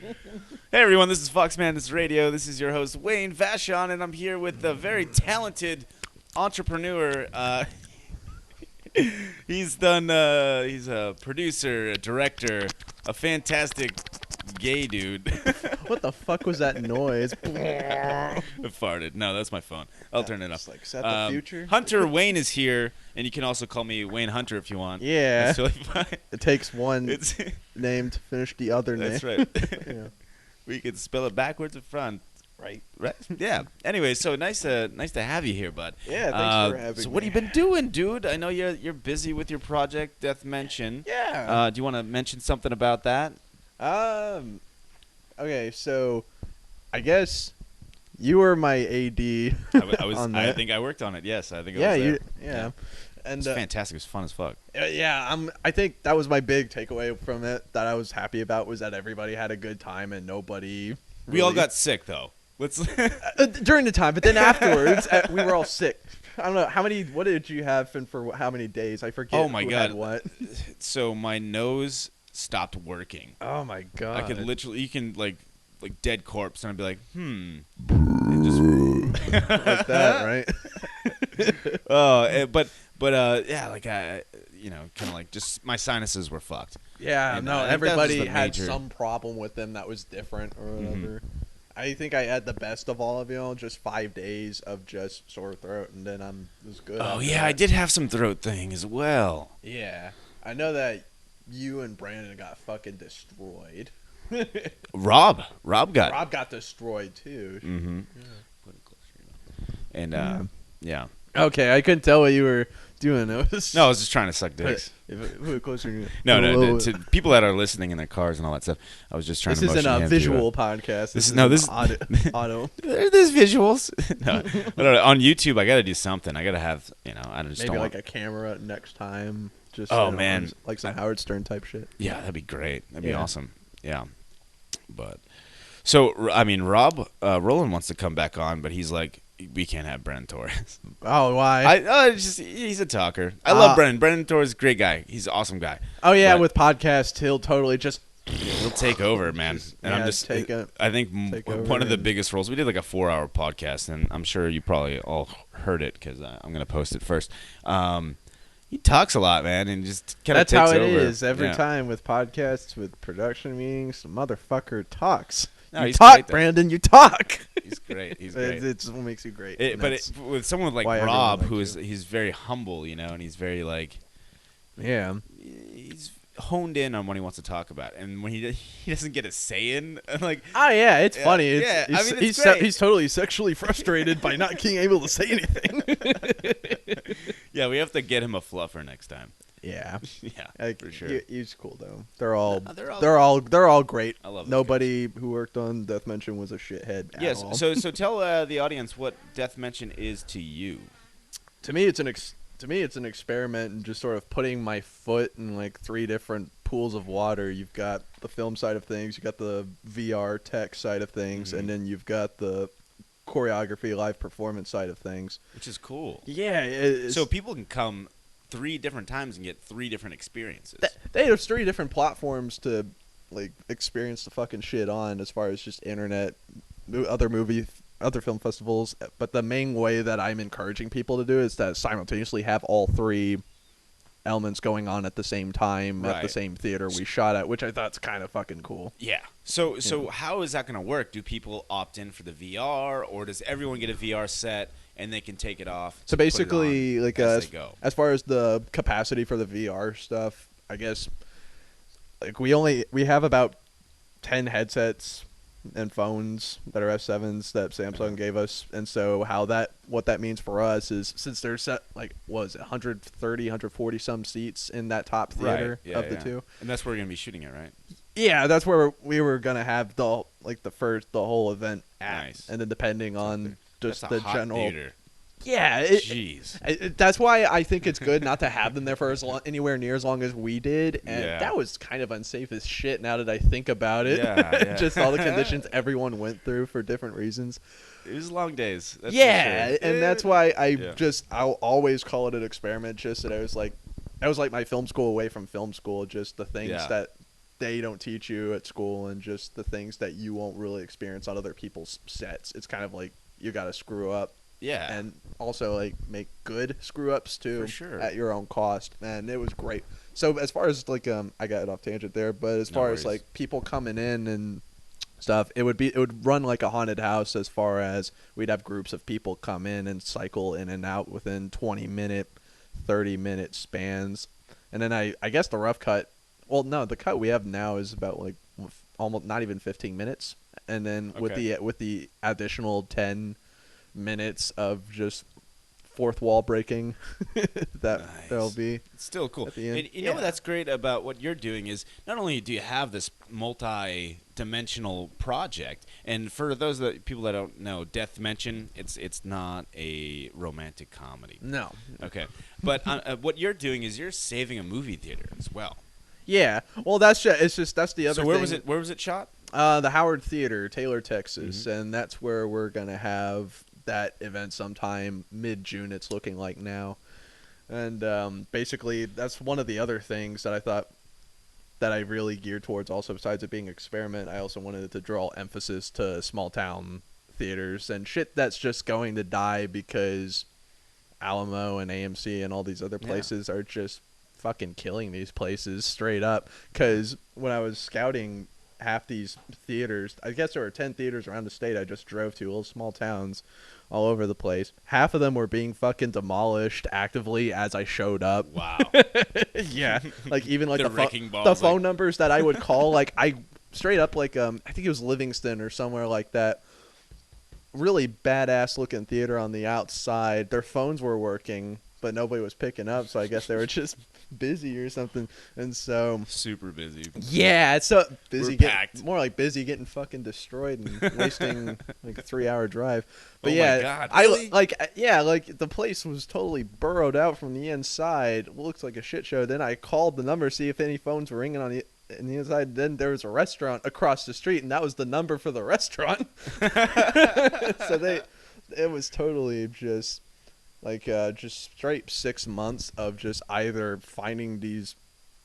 Hey everyone, this is Foxmantis Radio. This is your host Wayne Vashon, and I'm here with a very talented entrepreneur. He's a producer, a director, a fantastic gay dude. What the fuck was that noise? I farted. No, that's my phone. I'll turn it up. Like, is that the future? Hunter Wayne is here, and you can also call me Wayne Hunter if you want. Yeah. That's totally fine. It takes one It's name to finish the other name. that's right. Yeah. We could spell it backwards and front. Right. Right. Yeah. Anyway, so nice to have you here, bud. Yeah, thanks for having me. So what have you been doing, dude? I know you're busy with your project, DeathMension. Yeah. Do you want to mention something about that? Okay, so I guess you were my AD. I was. on I that. think I worked on it. Yes, I think. Yeah, I was there. you. Yeah. And It's fantastic. It was fun as fuck. I think that was my big takeaway from it that I was happy about was that everybody had a good time and nobody. We all really- got sick though. Let's. during the time, but then afterwards, we were all sick. I don't know how many. What did you have and for how many days? I forget. Oh my who God. had what? So my nose stopped working. Oh my God. I could literally. You can like dead corpse, and I'd be like, And just. like that, right? Yeah, like kind of like just my sinuses were fucked. Yeah, And, no, I think that was everybody the had major- some problem with them that was different or Mm-hmm. whatever. I think I had the best of all of y'all, just 5 days of just sore throat, and then it was good. Oh after yeah, I that. did have some throat thing as well. Yeah, I know that you and Brandon got fucking destroyed. Rob got. Rob got destroyed too. Mm-hmm. Yeah. And yeah. Okay, I couldn't tell what you were doing. It was No, I was just trying to suck dicks. closer. No, to people that are listening in their cars and all that stuff. I was just trying This to. isn't motion a him visual podcast. This is an audio. auto. There's visuals. No, I don't know. On YouTube, I got to do something. I got to have. I just Maybe don't like want. a camera next time. Just Oh, man. like some Howard Stern type shit. Yeah, that'd be great. That'd be Yeah. awesome. Yeah, but so I mean, Roland wants to come back on, but he's like, we can't have Brennan Torres. Oh, why? He's a talker. I love Brennan. Brennan Torres is a great guy. He's an awesome guy. Oh yeah, but- with podcasts, he'll totally just He'll take over, man. And I'm yeah, just. take it- I think take over one of the and- biggest roles. We did like a 4-hour podcast, and I'm sure you probably all heard it because I'm gonna post it first. He talks a lot, man, and just kind of that's takes how it over. is every Yeah. time with podcasts, with production meetings. The motherfucker talks. No, you he's talk, great, though. Brandon. You talk. He's great. He's It, great. it's what makes you great. It, and but that's- with someone like why everyone Rob, likes who is you. he's very humble, and he's very like yeah, he's honed in on what he wants to talk about, and when he doesn't get a say in, like oh yeah, it's Yeah, funny. It's, yeah, I he's, mean, it's he's, great. he's totally sexually frustrated by not being able to say anything. yeah, we have to get him a fluffer next time. Yeah, Yeah, for sure. He's cool though. They're all they're all- great. I love those Nobody who worked on DeathMention was a shithead. At Yes. all. So tell the audience what DeathMention is to you. to me, it's an experiment and just sort of putting my foot in like 3 different pools of water. You've got the film side of things, you've got the VR tech side of things, Mhm. and then you've got the choreography, live performance side of things. Which is cool. Yeah. So people can come 3 different times and get 3 different experiences. There's 3 different platforms to like experience the fucking shit on, as far as just internet, other film festivals. But the main way that I'm encouraging people to do is to simultaneously have all 3 elements going on at the same time at the Right. same theater we shot at, which I thought's kind of fucking cool. Yeah. So how is that going to work? Do people opt in for the VR, or does everyone get a VR set and they can take it off? So put it basically, on like as they go? as far as the capacity for the VR stuff, I guess like we have about 10 headsets and phones that are S7s that Samsung gave us, and so what that means for us is, since there's set like 130 140 some seats in that top theater Right. Yeah, of the yeah. 2. And that's where you're going to be shooting it, right? Yeah, that's where we were gonna have the whole event at, Nice. and then depending on just That's a the hot general. theater. Yeah, Jeez. that's why I think it's good not to have them there for anywhere near as long as we did, and Yeah. that was kind of unsafe as shit. Now that I think about it, Yeah. just all the conditions everyone went through for different reasons. It was long days. That's for Yeah, sure. and that's why Yeah. I'll always call it an experiment. Just that that was like my film school away from film school. Just the things Yeah. that they don't teach you at school, and just the things that you won't really experience on other people's sets. It's kind of like you got to screw up. Yeah. And also like make good screw ups too, For sure. at your own cost. And it was great. So as far as like I got off tangent there, but as far as like people coming in and stuff, it would run like a haunted house. As far as we'd have groups of people come in and cycle in and out within 20-minute, 30-minute spans. And then I guess the rough cut, well, no, the cut we have now is about like almost not even 15 minutes. And then with the additional 10 minutes of just fourth wall breaking that there'll be. It's still cool. At the end. And you know what that's great about what you're doing is not only do you have this multi-dimensional project, and for those people that don't know, DeathMension, it's not a romantic comedy. No. Okay. But what you're doing is you're saving a movie theater as well. Yeah. Well, that's the other So thing. where was it shot? The Howard Theater, Taylor, Texas, Mm-hmm. and that's where we're gonna have that event sometime mid-June. It's looking like now, and basically that's one of the other things that I thought that I really geared towards. Also, besides it being an experiment, I also wanted it to draw emphasis to small town theaters and shit that's just going to die because Alamo and AMC and all these other places are just fucking killing these places straight up. Because when I was scouting half these theaters, I guess there were 10 theaters around the state I just drove to, little small towns all over the place. Half of them were being fucking demolished actively as I showed up. Wow. Yeah. Like even like the phone numbers that I would call, like I straight up like I think it was Livingston or somewhere like that. Really badass looking theater on the outside. Their phones were working, but nobody was picking up, so I guess they were just busy or something. And so super busy. yeah, it's so busy, packed. more like busy getting fucking destroyed and wasting like a 3-hour drive. But Oh yeah, my God, really? like the place was totally burrowed out from the inside. It looks like a shit show. Then I called the number to see if any phones were ringing on the inside. Then there was a restaurant across the street, and that was the number for the restaurant. So it was totally just like just straight 6 months of just either finding these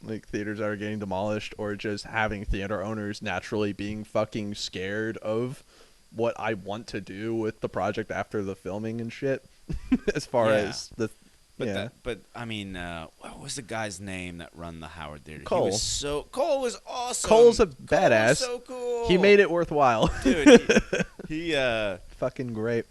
like theaters that are getting demolished or just having theater owners naturally being fucking scared of what I want to do with the project after the filming and shit. As far as the But I mean, what was the guy's name that run the Howard Theater? Cole. Cole was awesome. Cole's a Cole badass. was so cool. He made it worthwhile. Dude, he fucking great.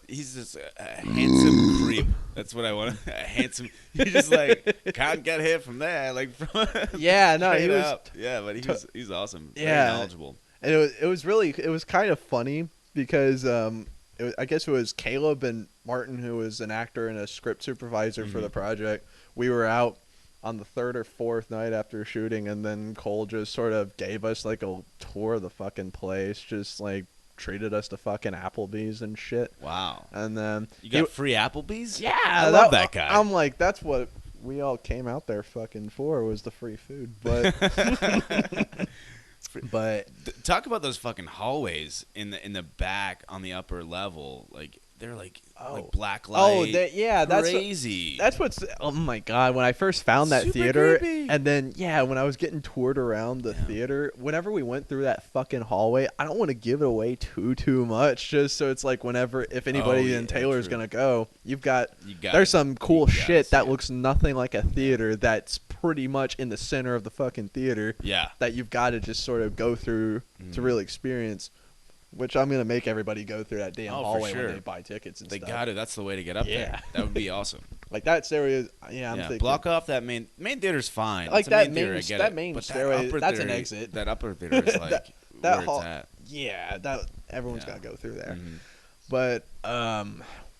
he's just a handsome creep. That's what I want. A handsome. He just like can't get hit from there. Like from Yeah, no, he was up. Yeah, but he's awesome. Yeah. Very knowledgeable. And it was kind of funny because I guess it was Caleb and Martin, who was an actor and a script supervisor for the project. We were out on the third or fourth night after shooting, and then Cole just sort of gave us like a tour of the fucking place, just like treated us to fucking Applebee's and shit. Wow. And then You got free Applebee's? yeah, I love that guy. I'm like, that's what we all came out there fucking for, was the free food. But but Talk about those fucking hallways in the back on the upper level. Like they're like black light. that's crazy. That's what's. Oh my god! When I first found that Super theater, creepy. and then when I was getting toured around the theater, whenever we went through that fucking hallway, I don't want to give it away too much, just so it's like if anybody in Taylor's gonna go, there's some cool shit that looks nothing like a theater that's pretty much in the center of the fucking theater. Yeah. That you've got to just sort of go through to really experience. Which I'm gonna make everybody go through that damn hallway when they buy tickets and they stuff. Got it. That's the way to get up there. That would be awesome. Like that stairway. I'm thinking. Block off that main theater's fine. Like that's that main theater, I main get that it. main But stairway. That's an theater, exit. That upper theater is like that where hall, it's at. Yeah, that everyone's got to go through there. Mm-hmm. But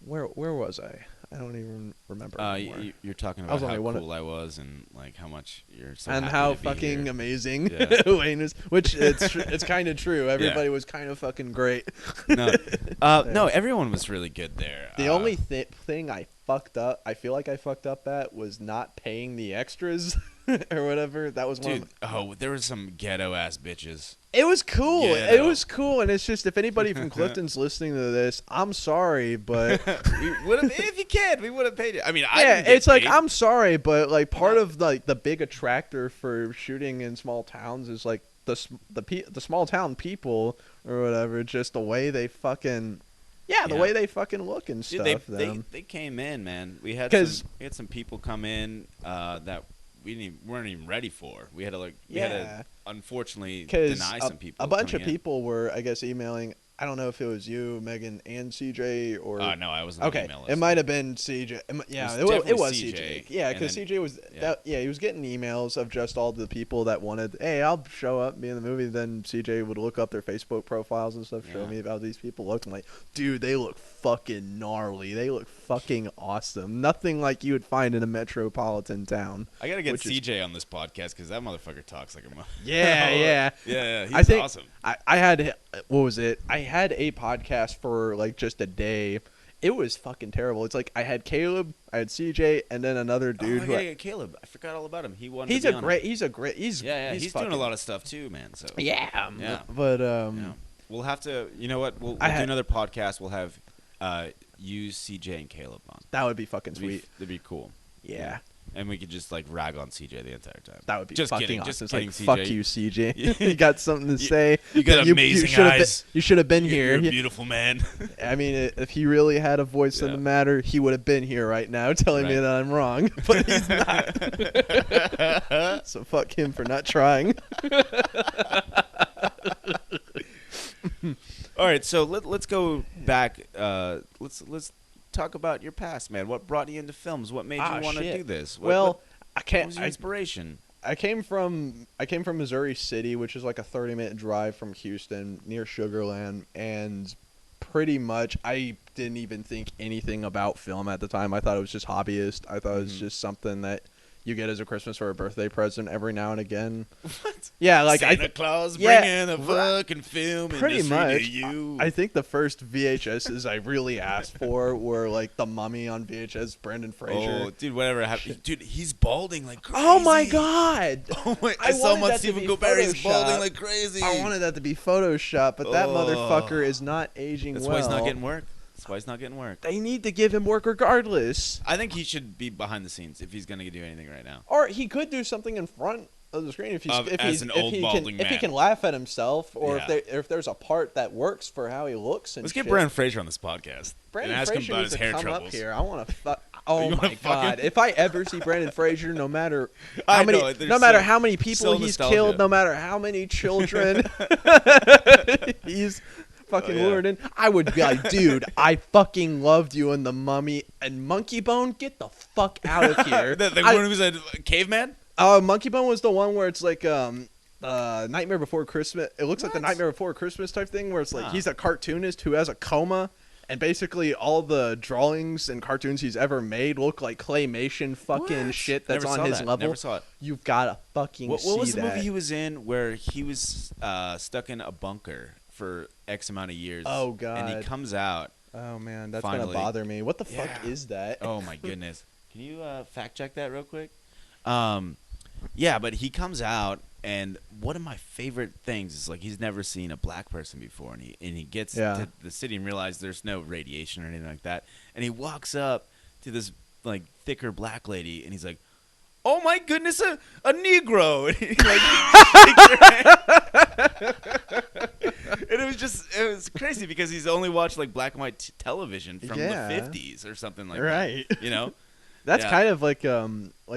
where was I? I don't even remember anymore. You're talking I was about how only cool I was and like how much you're so and happy how to be fucking here. amazing Yeah. Wayne is, which it's kind of true. Everybody was kind of fucking great. No, everyone was really good there. The only thing I I feel like I fucked up at was not paying the extras or whatever. That was one. Dude, there was some ghetto ass bitches. It was cool. Ghetto. It was cool, and it's just if anybody from Clifton's listening to this, I'm sorry, but We would have, if you can, we would have paid it. I mean, it's like I'm sorry, but like part of like the big attractor for shooting in small towns is like the small town people or whatever, just the way they fucking the way they fucking look and stuff. Dude, they came in, man. We had some people come in that weren't even ready for. We had to unfortunately deny some people. A bunch of in. people were, I guess, emailing. I don't know if it was you, Megan, and CJ, or no, I wasn't. Okay, it might have been CJ. Yeah, it was CJ. Yeah, because CJ was. He was getting emails of just all the people that wanted. Hey, I'll show up, be in the movie. Then CJ would look up their Facebook profiles and stuff, show me how these people looked. I'm like, dude, they look fucking gnarly. They look fucking awesome. Nothing like you would find in a metropolitan town. I gotta get CJ on this podcast because that motherfucker talks like a yeah. He's awesome. I had what was it? I had a podcast for like just a day. It was fucking terrible. It's like I had Caleb, I had CJ, and then another dude. Caleb. I forgot all about him. He's he's doing a lot of stuff too, man. So but we'll have to. You know what? We'll do another podcast. We'll have use CJ and Caleb on. That would be fucking sweet. That'd be cool. Yeah. And we could just like rag on CJ the entire time. That would be just fucking kidding. awesome. Just kidding, like, CJ. fuck you, CJ. You got something to say. You got amazing eyes. You should have been here. You're a beautiful man. I mean, if he really had a voice in the matter, he would have been here right now telling me that I'm wrong. But he's not. So fuck him for not trying. All right, so let's go back. Let's talk about your past, man. What brought you into films? What made you want to do this? What was your inspiration? I came from Missouri City, which is like a 30-minute drive from Houston, near Sugarland, and pretty much I didn't even think anything about film at the time. I thought it was just hobbyist. I thought it was just something that you get as a Christmas or a birthday present every now and again. What? Yeah, like Santa Claus bringing the fucking film pretty much. To you. I think the first VHSs I really asked for were like The Mummy on VHS, Brendan Fraser. Oh, dude, whatever happened? Dude, he's balding like crazy. Oh my god! Oh my! I saw him on Stephen Colbert's balding like crazy. I wanted that to be Photoshop, but that motherfucker is not aging well. That's why he's not getting work. They need to give him work regardless. I think he should be behind the scenes if he's going to do anything right now. Or he could do something in front of the screen if he can laugh at himself, or if there's a part that works for how he looks. And let's get Brendan Fraser on this podcast and ask him about his hair troubles. Up here. I want to fuck. Oh my god! If I ever see Brendan Fraser, no matter how many people he's killed, no matter how many children he's fucking lured in, I would be like, dude, I fucking loved you in The Mummy and Monkey Bone. Get the fuck out of here. the one who was a caveman? Monkey Bone was the one where it's like Nightmare Before Christmas. It looks like the Nightmare Before Christmas type thing where it's like he's a cartoonist who has a coma, and basically all the drawings and cartoons he's ever made look like claymation fucking shit that's on his level. Never saw it. You've got to fucking see that. What was the movie he was in where he was stuck in a bunker for X amount of years? Oh god! And he comes out. Oh man, that's gonna bother me. What the fuck is that? Oh my goodness! Can you fact check that real quick? Yeah, but he comes out, and one of my favorite things is like he's never seen a black person before, and he gets to the city and realizes there's no radiation or anything like that, and he walks up to this like thicker black lady, and he's like, "Oh my goodness, a Negro!" And he and it was crazy because he's only watched like black and white television from the 50s or something like that. You know? That's kind of like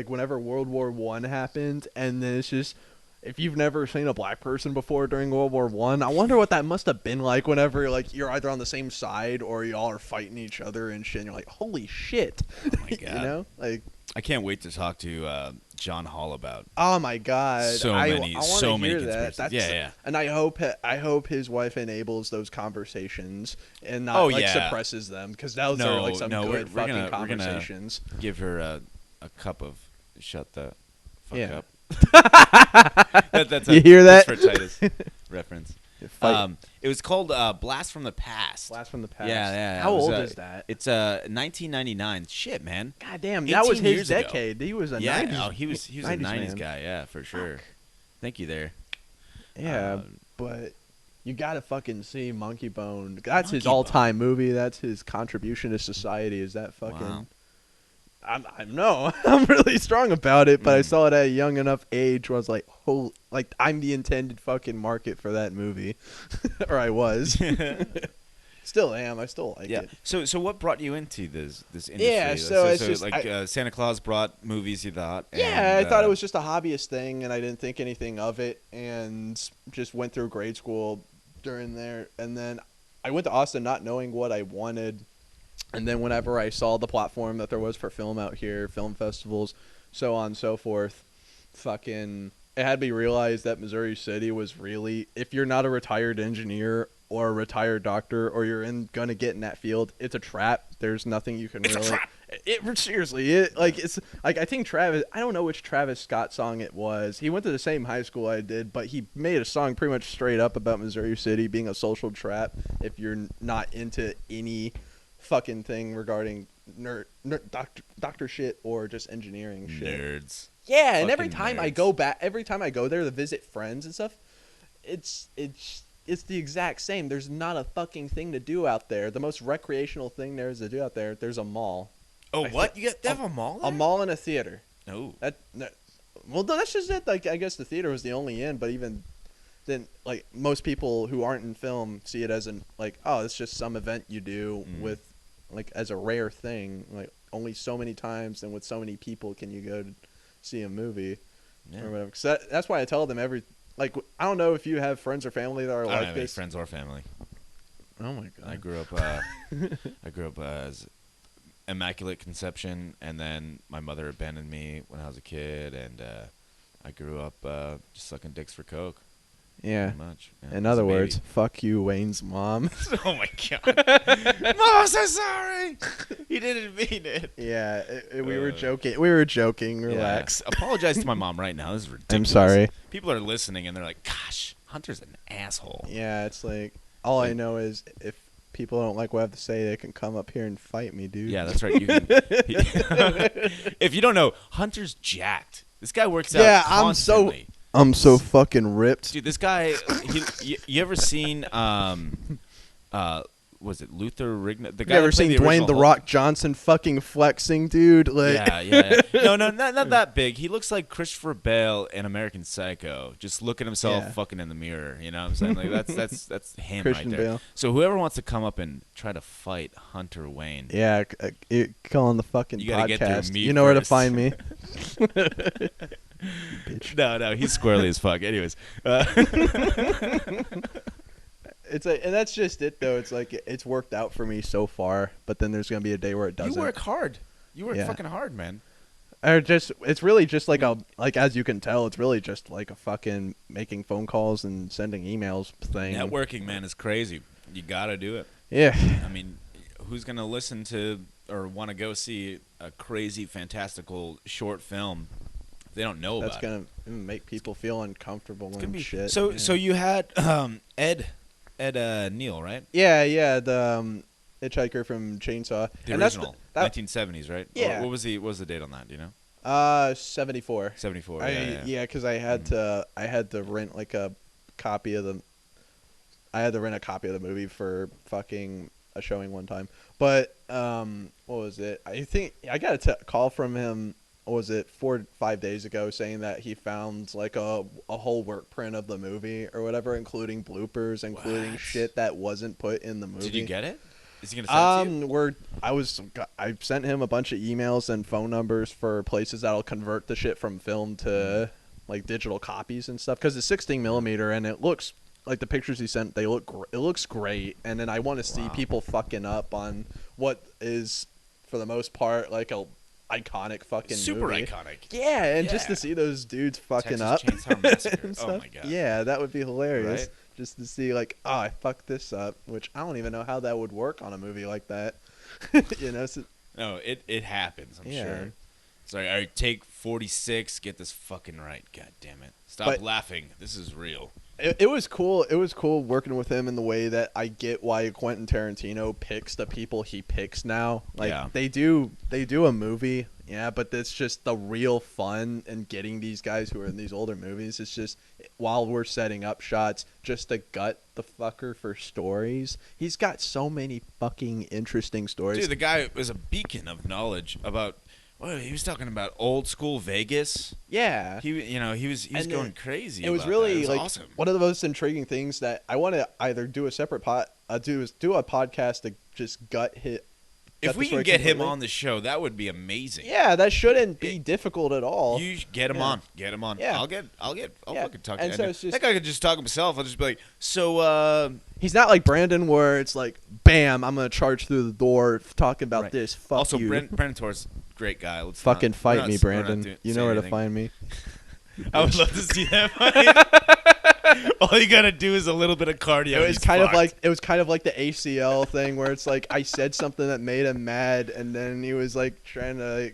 whenever World War I happened, and then it's just, if you've never seen a black person before during World War I wonder what that must have been like whenever like you're either on the same side or y'all are fighting each other and shit, and you're like, holy shit. Oh my god. You know? Like, I can't wait to talk to John Hall about. Oh my god! So many conspiracies. That's, and I hope his wife enables those conversations and not suppresses them, because those are like some good fucking conversations. We're gonna give her a cup of shut the fuck up. You hear that? That's for Titus reference. It was called Blast from the Past. Blast from the Past. Yeah. How It was, old is that? It's 1999. Shit, man. God damn, that was 18 his years ago. decade. He was a Yeah, 90s. he was a 90s 90s man. guy. Yeah, for sure. Fuck. Thank you there. Yeah, but you gotta fucking see Monkey Bone. That's his Monkey all-time movie. That's his contribution to society. Is that fucking? Wow. I'm really strong about it, but I saw it at a young enough age where I was like, "Oh, like I'm the intended fucking market for that movie," or I was. Still am. I still like it. So what brought you into this industry? Yeah, so it's just like Santa Claus brought movies, you thought. Yeah, and, I thought it was just a hobbyist thing, and I didn't think anything of it, and just went through grade school during there, and then I went to Austin not knowing what I wanted, and then whenever I saw the platform that there was for film out here, film festivals, so on and so forth, fucking, it had me realize that Missouri City was really, if you're not a retired engineer or a retired doctor, or you're gonna get in that field, it's a trap. There's nothing you can really. Seriously, it's like I think Travis. I don't know which Travis Scott song it was. He went to the same high school I did, but he made a song pretty much straight up about Missouri City being a social trap if you're not into any fucking thing regarding doctor shit or just engineering shit. Nerds. Yeah, and every Fucking time I nerds. go back, every time I go there to visit friends and stuff, it's the exact same. There's not a fucking thing to do out there. The most recreational thing there is to do out there. There's a mall. Oh, what? They have a mall there? A mall and a theater. No. Well, that's just it. Like, I guess the theater was the only inn, but even then, like, most people who aren't in film see it as it's just some event you do with, like, as a rare thing. Like, only so many times and with so many people can you go to see a movie or whatever. So that's why I tell them like, I don't know if you have friends or family that are I don't like have any this. friends or family. Oh my god! I grew up as immaculate conception, and then my mother abandoned me when I was a kid, and I grew up just sucking dicks for coke. Yeah. Pretty much. Yeah, In as a other words, baby. fuck you, Wayne's mom. Oh my god, Mom, I'm so sorry. He didn't mean it. Yeah, we were joking. We were joking. Relax. Yeah. Apologize to my mom right now. This is ridiculous. I'm sorry. People are listening and they're like, "Gosh, Hunter's an asshole." Yeah, it's like all I know is if people don't like what I have to say, they can come up here and fight me, dude. Yeah, that's right. You can, if you don't know, Hunter's jacked. This guy works out Yeah, constantly. I'm so fucking ripped. Dude, this guy. You ever seen? Was it Luther Rigna? The guy. You ever that played seen the Dwayne original the Hulk? Rock Johnson fucking flexing, dude? Like, Yeah. No, not that big. He looks like Christopher Bale in American Psycho. Just look at himself Yeah. fucking in the mirror. You know what I'm saying? Like that's him Christian right there. Bale. So whoever wants to come up and try to fight Hunter Wayne, yeah, call on the fucking You gotta get through podcast. me You know where to first. find me. Bitch. No, he's squirrely as fuck. Anyways, It's and that's just it though. It's like it's worked out for me so far, but then there's gonna be a day where it doesn't. you work hard. You work Yeah. fucking hard, man. Or it's really just like as you can tell, it's really just like a fucking making phone calls and sending emails thing. Networking, man, is crazy. You gotta do it. Yeah. I mean, who's gonna listen to or want to go see a crazy, fantastical short film if they don't know That's about it? gonna make people feel uncomfortable It's gonna and be shit. So yeah. so you had Ed Neal, right? Yeah, the Hitchhiker from Chainsaw. The and original, that's 1970s, right? Yeah. What was the date on that? Do you know? 74. 74. Yeah, because I had to rent like a copy of the. I had to rent a copy of the movie for fucking a showing one time. But what was it? I think I got a call from him. What was it 4 or 5 days ago, saying that he found like a whole work print of the movie or whatever, including bloopers, including What? shit that wasn't put in the movie. Did you get it? Is he gonna send it to you? I sent him a bunch of emails and phone numbers for places that'll convert the shit from film to like digital copies and stuff, because it's 16 millimeter and it looks like the pictures he sent. It looks great, and then I want to see people fucking up on what is for the most part like a iconic fucking Super movie. iconic. Yeah, and just Yeah. to see those dudes fucking Texas up. Chainsaw Massacre. and Oh stuff. my god. Yeah, that would be hilarious. Right? Just to see like, oh, I fucked this up, which I don't even know how that would work on a movie like that. You know, so, No, it happens. I'm Yeah. sure. Sorry, take 46. Get this fucking right. God damn it! Stop But- laughing. This is real. it was cool. It was cool working with him in the way that I get why Quentin Tarantino picks the people he picks now. Like Yeah. they do a movie, yeah, but it's just the real fun and getting these guys who are in these older movies. It's just while we're setting up shots, just to gut the fucker for stories. He's got so many fucking interesting stories. Dude, the guy was a beacon of knowledge about. Well, he was talking about old school Vegas. Yeah, He was And going crazy. it was about really that. It was like awesome. one of the most intriguing things that I want to either do a separate do a podcast to just gut hit. If we can get him on the show, that would be amazing. Yeah, that shouldn't be difficult at all. You get him on. Get him on. Yeah. I'll fucking talk to And him. so it's just- That guy could just talk himself. I'll just be like, so, He's not like Brandon, where it's like, bam, I'm gonna charge through the door talking about Right. this. Fuck also, you. Brandon Torres, great guy. Let's Fucking not, fight we're not- me, we're not Brandon. You say know where to anything. find me. I would love to see that fight. All you gotta do is a little bit of cardio. It was he's kind of fucked. like the ACL thing where it's like I said something that made him mad, and then he was like trying to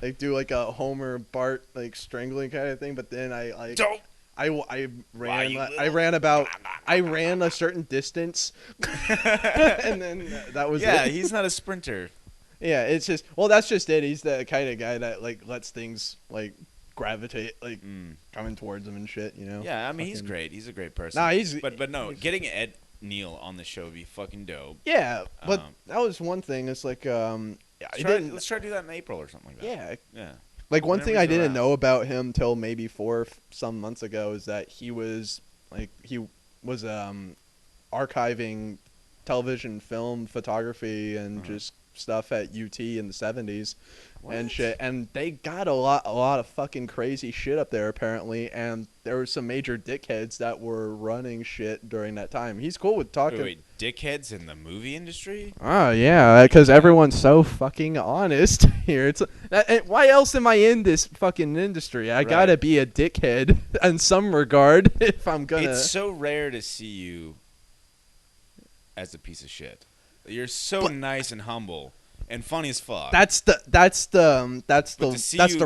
like do like a Homer Bart like strangling kind of thing, but then Don't. I ran you I ran a certain distance, and then that was Yeah, it. he's not a sprinter. Yeah, it's just that's just it. He's the kind of guy that like lets things like gravitate like coming towards him and shit. You know. Yeah, I mean he's Fucking- great. He's a great person. Nah, he's but no, getting Ed Neal on the show would be fucking dope. Yeah, but Um, that was one thing. It's like Let's try to do that in April or something like that. Yeah. Yeah. Like one Whenever thing I he's didn't around. know about him till maybe some months ago is that he was archiving television, film, photography, and just stuff at UT in the 70s and What? shit. And they got a lot of fucking crazy shit up there apparently. And there were some major dickheads that were running shit during that time. He's cool with talking. Wait, dickheads in the movie industry? Oh yeah, because everyone's so fucking honest here. Why else am I in this fucking industry? I gotta be a dickhead in some regard if I'm gonna. It's so rare to see you as a piece of shit. You're so nice and humble and funny as fuck. That's the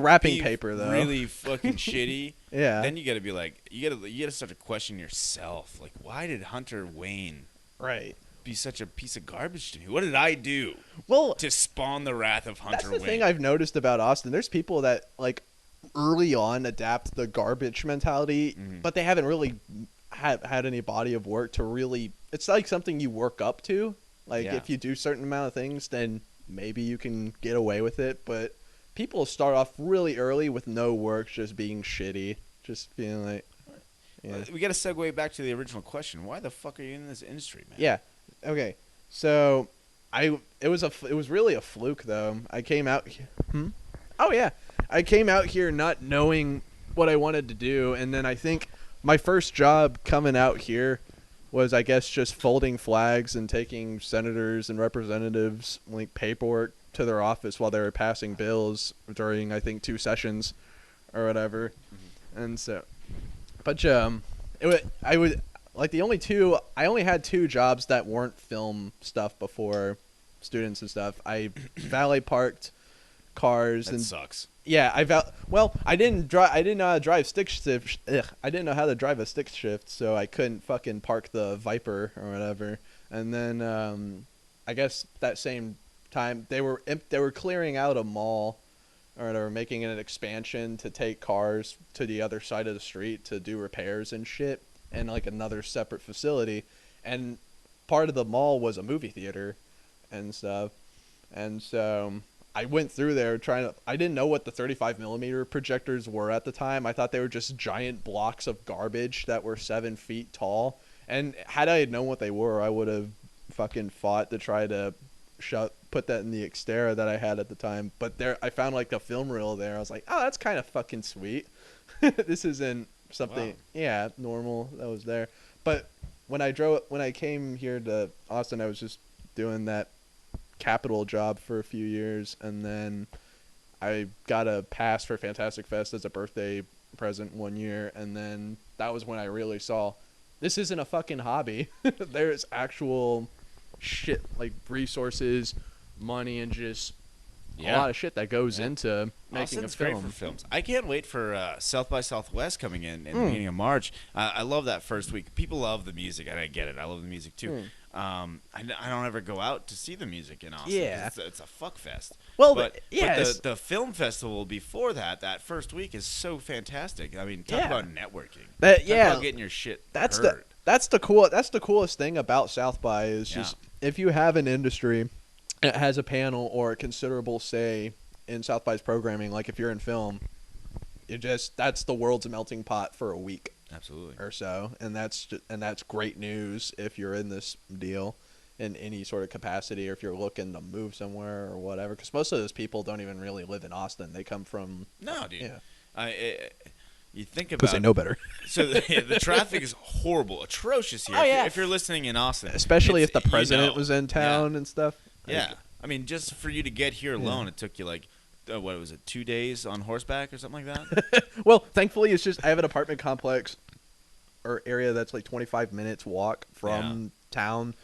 wrapping be paper though. Really fucking shitty. Yeah. Then you gotta be like, you gotta start to question yourself. Like, why did Hunter Wayne Right. be such a piece of garbage to me? What did I do Well, to spawn the wrath of Hunter that's the Wayne? thing I've noticed about Austin. There's people that like early on adapt the garbage mentality, but they haven't really had any body of work to really. It's like something you work up to. Like if you do certain amount of things, then maybe you can get away with it. But people start off really early with no work, just being shitty, just feeling like. Yeah. We gotta segue back to the original question. Why the fuck are you in this industry, man? Yeah. Okay. So, it was really a fluke though. I came out. Oh yeah. I came out here not knowing what I wanted to do, and then I think my first job coming out here was, I guess, just folding flags and taking senators and representatives like paperwork to their office while they were passing bills during, I think, 2 sessions or whatever. And so, but I would like I only had 2 jobs that weren't film stuff before students and stuff. I valet parked cars That and sucks. yeah, I didn't know how to drive stick shift. I didn't know how to drive a stick shift, so I couldn't fucking park the Viper or whatever. And then I guess that same time they were clearing out a mall or whatever, making an expansion to take cars to the other side of the street to do repairs and shit, and like another separate facility. And part of the mall was a movie theater and stuff. And so I went through there I didn't know what the 35mm projectors were at the time. I thought they were just giant blocks of garbage that were 7 feet tall. And had I known what they were, I would have fucking fought to try to put that in the Xterra that I had at the time. But I found like a film reel there. I was like, oh, that's kind of fucking sweet. This isn't something, normal that was there. But when I came here to Austin, I was just doing that Capital job for a few years, and then I got a pass for Fantastic Fest as a birthday present one year, and then that was when I really saw this isn't a fucking hobby. There's actual shit like resources, money, and just a lot of shit that goes into making Austin's a film. great for films. I can't wait for South by Southwest coming in the beginning of March. I love that first week. People love the music, and I get it. I love the music too. I don't ever go out to see the music in Austin. Yeah. It's a fuck fest. Well, but the film festival before that first week is so fantastic. I mean, talk about networking. Talk about getting your shit heard. That's the coolest thing about South by is just if you have an industry that has a panel or a considerable say in South by's programming, like if you're in film, that's the world's melting pot for a week. Absolutely. Or so, and that's great news if you're in this deal in any sort of capacity, or if you're looking to move somewhere or whatever. Because most of those people don't even really live in Austin; they come from dude. Yeah. You think about because they know better. So the traffic is horrible, atrocious here. If you're listening in Austin, especially if the president was in town and stuff. Yeah, I mean, just for you to get here alone, it took you like. What was it? 2 days on horseback or something like that? Well, thankfully, it's just I have an apartment complex or area that's like 25 minutes walk from town,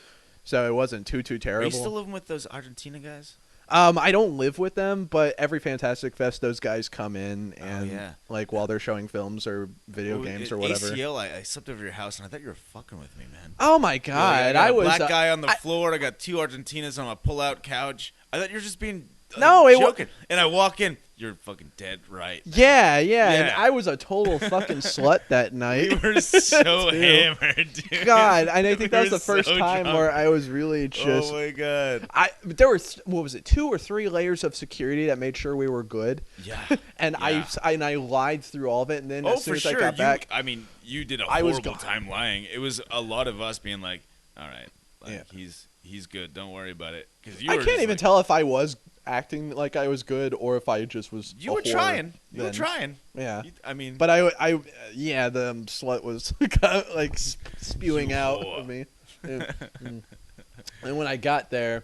so it wasn't too terrible. Are you still living with those Argentina guys? I don't live with them, but every Fantastic Fest, those guys come in and like while they're showing films or video games or whatever. ACL, I slept over your house and I thought you were fucking with me, man. Oh my god, I was a black guy on the floor. I got 2 Argentinas on a pull-out couch. I thought you were just being. Joking. And I walk in, you're fucking dead right. Yeah, and I was a total fucking slut that night. We were so hammered, dude. God, and I think that was the first time where I was really just. Oh my god. There were 2 or 3 layers of security that made sure we were good. Yeah. And I lied through all of it, and then as soon as I got back, I mean, you did a horrible time lying. It was a lot of us being like, all right, he's good. Don't worry about it. I can't even tell if I was acting like I was good or if I just was. You were trying. You were trying. Yeah. I mean, but the slut was like spewing out of me. And when I got there,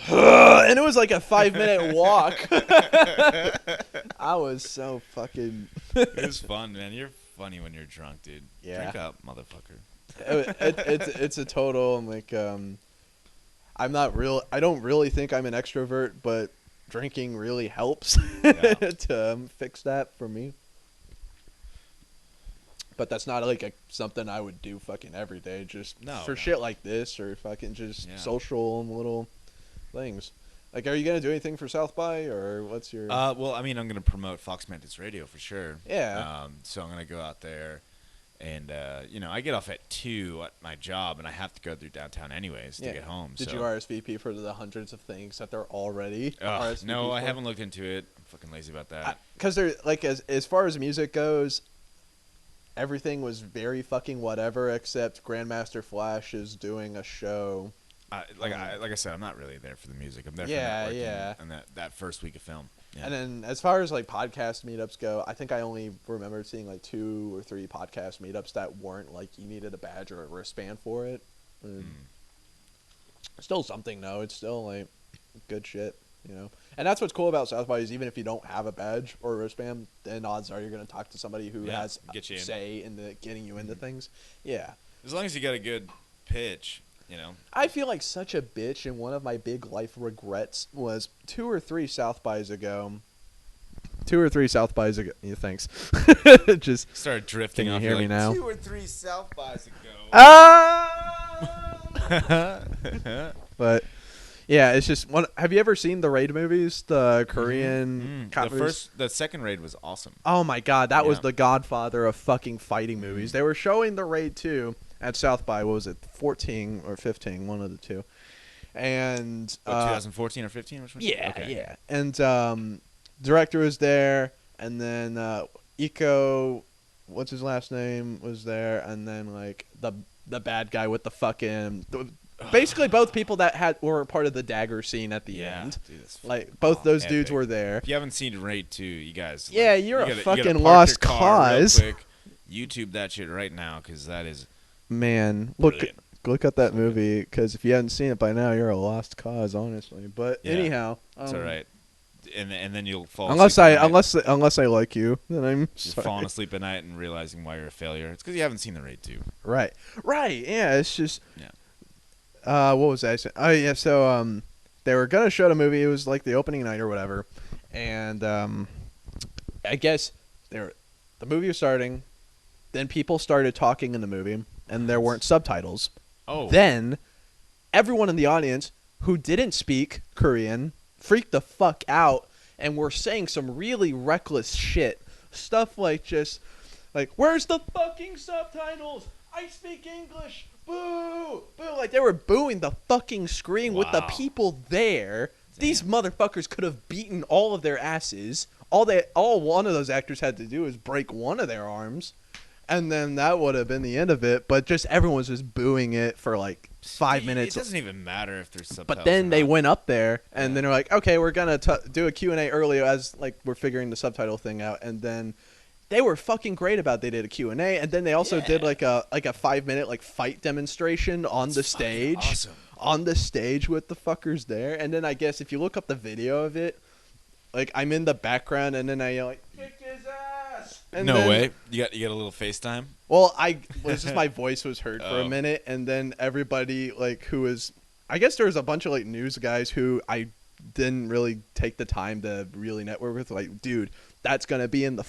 and it was like a 5-minute walk. I was so fucking. It was fun, man. You're funny when you're drunk, dude. Yeah. Drink up, motherfucker. It's a total like I'm not real. I don't really think I'm an extrovert, but drinking really helps to fix that for me. But that's not like something I would do fucking every day, just for shit like this or fucking just social and little things. Like, are you gonna do anything for South by, or what's your? Well, I mean, I'm gonna promote Foxmantis Radio for sure. Yeah. So I'm gonna go out there. And, I get off at 2 at my job, and I have to go through downtown anyways to get home. Did you RSVP for the hundreds of things that they're already RSVP No, for? I haven't looked into it. I'm fucking lazy about that. Because they're, like, as far as music goes, everything was very fucking whatever, except Grandmaster Flash is doing a show. Like I said, I'm not really there for the music. I'm there for networking and that first week of film. Yeah. And then as far as like podcast meetups go, I think I only remember seeing like 2 or 3 podcast meetups that weren't like you needed a badge or a wristband for it. Still something though. It's still like good shit, And that's what's cool about South by is even if you don't have a badge or a wristband, then odds are you're going to talk to somebody who has say in getting you into things. Yeah. As long as you got a good pitch. I feel like such a bitch, and one of my big life regrets was 2 or 3 South bys ago. Yeah, thanks. Just started drifting. Can you hear me now? 2 or 3 South bys ago. But yeah, it's just one. Have you ever seen the Raid movies? The Korean cop movies? The second Raid was awesome. Oh my god, that was the godfather of fucking fighting movies. They were showing the Raid 2 at South by, what was it, 14 or 15, one of the two. And 2014 or 15? Which one? Yeah. And director was there, and then Iko, what's his last name, was there, and then like the bad guy with the fucking basically both people that were part of the dagger scene at the end. Dude, like both those dudes were there. If you haven't seen Raid 2, you guys. Yeah, you're a fucking lost cause. Real quick. YouTube that shit right now, because that is. Man, look at that movie, because if you haven't seen it by now, you're a lost cause, honestly. But anyhow, it's all right. And then you'll fall. Unless I like you, then I'm. You're falling asleep at night and realizing why you're a failure. It's because you haven't seen the Raid 2. Right. Yeah. It's just. Yeah. What was I saying? Oh yeah. So they were gonna show the movie. It was like the opening night or whatever, and I guess the movie was starting. Then people started talking in the movie, and there weren't subtitles. Oh. Then everyone in the audience who didn't speak Korean freaked the fuck out and were saying some really reckless shit. Stuff like just like, where's the fucking subtitles? I speak English. Boo! Boo! Like they were booing the fucking screen with the people there. Damn. These motherfuckers could have beaten all of their asses. All one of those actors had to do was break one of their arms. And then that would have been the end of it. But just everyone was just booing it for like 5 minutes. It doesn't even matter if there's subtitles. But then they went up there, and then they're like, okay, we're going to do a Q&A early as like we're figuring the subtitle thing out. And then they were fucking great about they did a Q&A. And then they also did like a 5-minute like fight demonstration on the stage. Awesome. On the stage with the fuckers there. And then I guess if you look up the video of it, like I'm in the background, and then I yell like, kick his ass. And no way. You got a little FaceTime? Well, just my voice was heard for a minute, and then everybody like who was, I guess there was a bunch of like news guys who I didn't really take the time to really network with. Like, dude, that's gonna be in the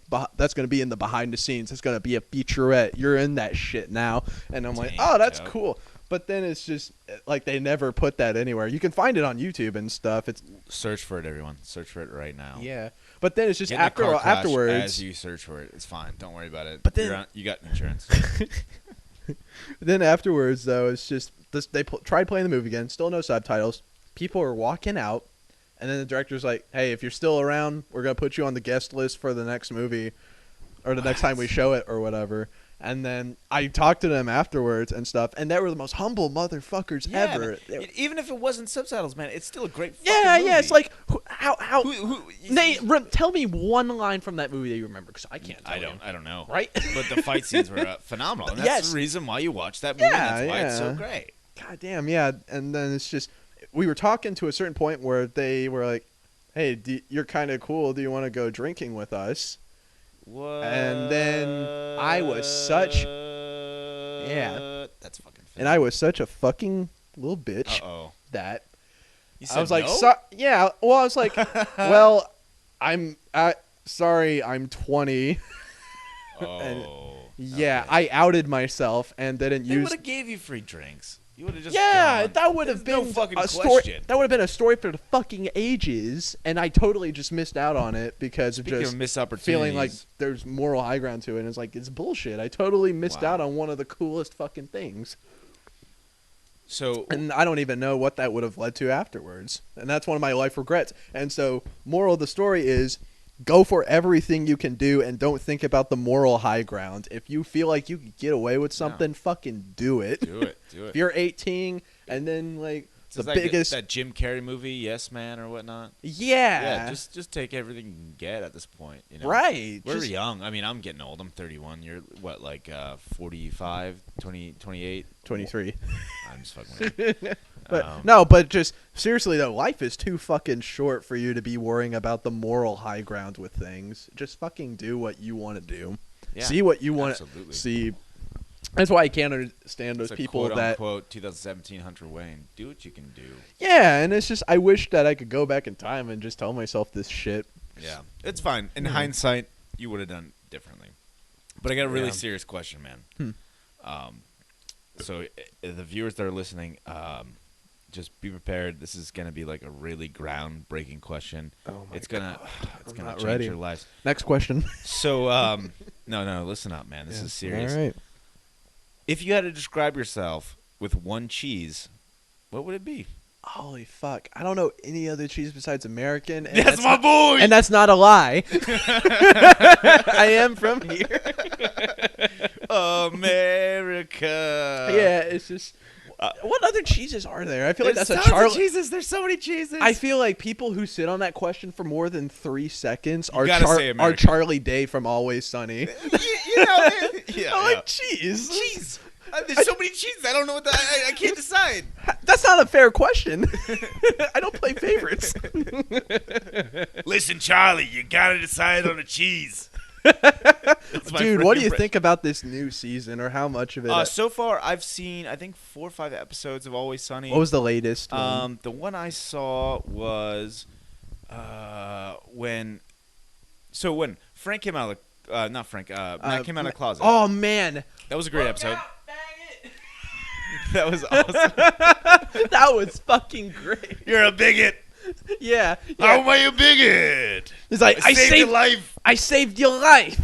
behind the scenes. It's gonna be a featurette. You're in that shit now, and I'm like, oh, that's cool. But then it's just like they never put that anywhere. You can find it on YouTube and stuff. It's search for it, everyone. Search for it right now. Yeah, but then it's just Get in a car crash afterwards. As you search for it, it's fine. Don't worry about it. But then you got insurance. Then afterwards, though, it's just they tried playing the movie again. Still no subtitles. People are walking out, and then the director's like, "Hey, if you're still around, we're gonna put you on the guest list for the next movie, or the next time we show it, or whatever." And then I talked to them afterwards and stuff, and they were the most humble motherfuckers ever. Man, even if it wasn't subtitles, man, it's still a great fucking movie. Yeah. It's like how Nate, tell me one line from that movie that you remember, because I can't. I don't know. Right? But the fight scenes were phenomenal. And that's the reason why you watch that movie. That's why it's so great. God damn, yeah. And then it's just we were talking to a certain point where they were like, "Hey, you're kind of cool. Do you want to go drinking with us?" What? And then I was such that's fucking funny. And I was such a fucking little bitch that you said I was like, no? yeah. Well, I was like, well, sorry, I'm 20. And I outed myself and didn't They use. would have gave you free drinks. You would have just that would have been no fucking a question. story. That would have been a story for the fucking ages, and I totally just missed out on it because Speaking of just of missed opportunities, feeling like there's moral high ground to it. And it's like, it's bullshit. I totally missed out on one of the coolest fucking things. So, and I don't even know what that would have led to afterwards, and that's one of my life regrets. And so, moral of the story is, go for everything you can do and don't think about the moral high ground. If you feel like you can get away with something, fucking do it. Do it. If you're 18 and then like the biggest that Jim Carrey movie, Yes Man or whatnot. Yeah. Just take everything you can get at this point. You know? Right. We're young. I mean, I'm getting old. I'm 31. You're what, like 45, 20, 28? 23. I'm just fucking with you. But just seriously though, life is too fucking short for you to be worrying about the moral high ground with things. Just fucking do what you want to do. Yeah, see what you want to see. That's why I can't understand those people that quote 2017 Hunter Wayne. Do what you can do. Yeah, and it's just I wish that I could go back in time and just tell myself this shit. Yeah, it's fine. In hindsight, you would have done differently. But I got a really serious question, man. So the viewers that are listening, just be prepared. This is gonna be like a really groundbreaking question. Oh my it's gonna change ready. your lives. Next question. So no, listen up, man. This is serious. All right. If you had to describe yourself with one cheese, what would it be? Holy fuck. I don't know any other cheese besides American. And that's my boy! And that's not a lie. I am from here. America. Yeah, it's just... what other cheeses are there? I feel like that's a Charlie. Cheeses. There's so many cheeses. I feel like people who sit on that question for more than 3 seconds are Charlie Day from Always Sunny. I like cheese. Cheese. There's so many cheeses. I don't know what I can't decide. That's not a fair question. I don't play favorites. Listen, Charlie, you gotta decide on a cheese. It's my Dude, what do freaking you friend. think about this new season, or how much of it? So far, I've seen I think 4 or 5 episodes of Always Sunny. What was the latest one? The one I saw was when Frank came out of the not Frank Matt came out of the closet. Oh man, That was a great episode. dang it! That was awesome. That was fucking great. You're a bigot. Yeah. How am I a bigot? He's like, I saved your life. I saved your life.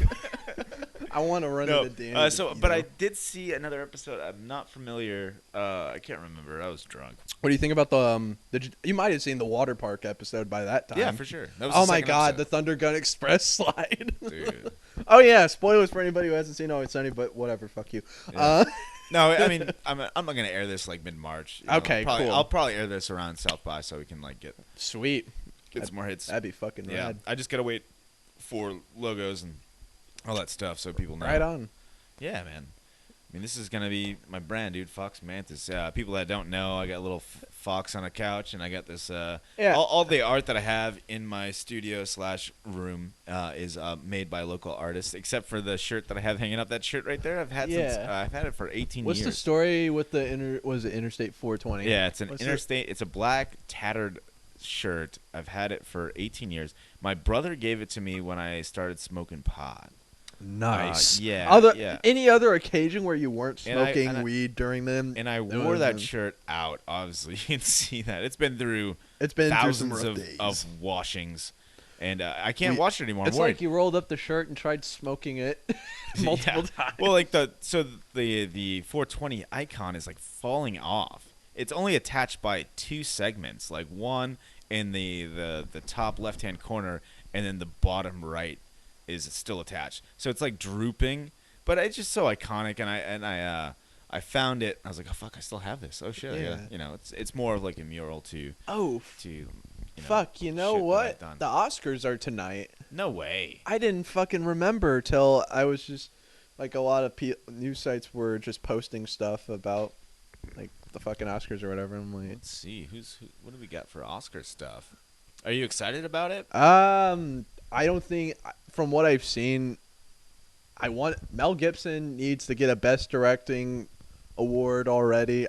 I want to run into Danny. But I did see another episode. I'm not familiar. I can't remember. I was drunk. What do you think about the you might have seen the water park episode by that time. Yeah, for sure. That was Oh the my second god, episode. the Thunder Gun Express slide. Dude. Oh yeah, spoilers for anybody who hasn't seen Always Sunny, but whatever, fuck you. Yeah. No, I mean, I'm not gonna air this like mid-March. Okay, cool. I'll probably air this around South by so we can like get Sweet. some more hits. That'd be fucking Yeah, rad. I just gotta wait for logos and all that stuff so people know. Right on. Yeah, man. I mean, this is gonna be my brand, dude. Foxmantis. People that don't know, I got a little fox on a couch, and I got this. Yeah. All the art that I have in my studio / room is made by local artists, except for the shirt that I have hanging up. That shirt right there, I've had since I've had it for 18 What's years. the story with the was it Interstate 420? Yeah, it's an What's interstate. It's a black tattered shirt. I've had it for 18 years. My brother gave it to me when I started smoking pot. Nice. Yeah. Any other occasion where you weren't And I- smoking and I- weed during them? And I It wore would've that been- shirt out. Obviously, you can see that it's been through It's been through some thousands rough days. of washings, and I can't wash it anymore. I'm It's worried. like you rolled up the shirt and tried smoking it multiple Yeah. times. Well, like the 420 icon is like falling off. It's only attached by 2 segments, like one in the top left-hand corner, and then the bottom right is still attached. So it's like drooping, but it's just so iconic. And I found it. I was like, oh fuck, I still have this. Oh shit, Yeah. it's more of like a mural to Fuck, you know shit that what? I've done. The Oscars are tonight. No way. I didn't fucking remember till I was just like a lot of news sites were just posting stuff about like the fucking Oscars or whatever. I'm like, Let's see what do we got for Oscar stuff. Are you excited about it? I don't think from what I've seen, Mel Gibson needs to get a Best Directing award already,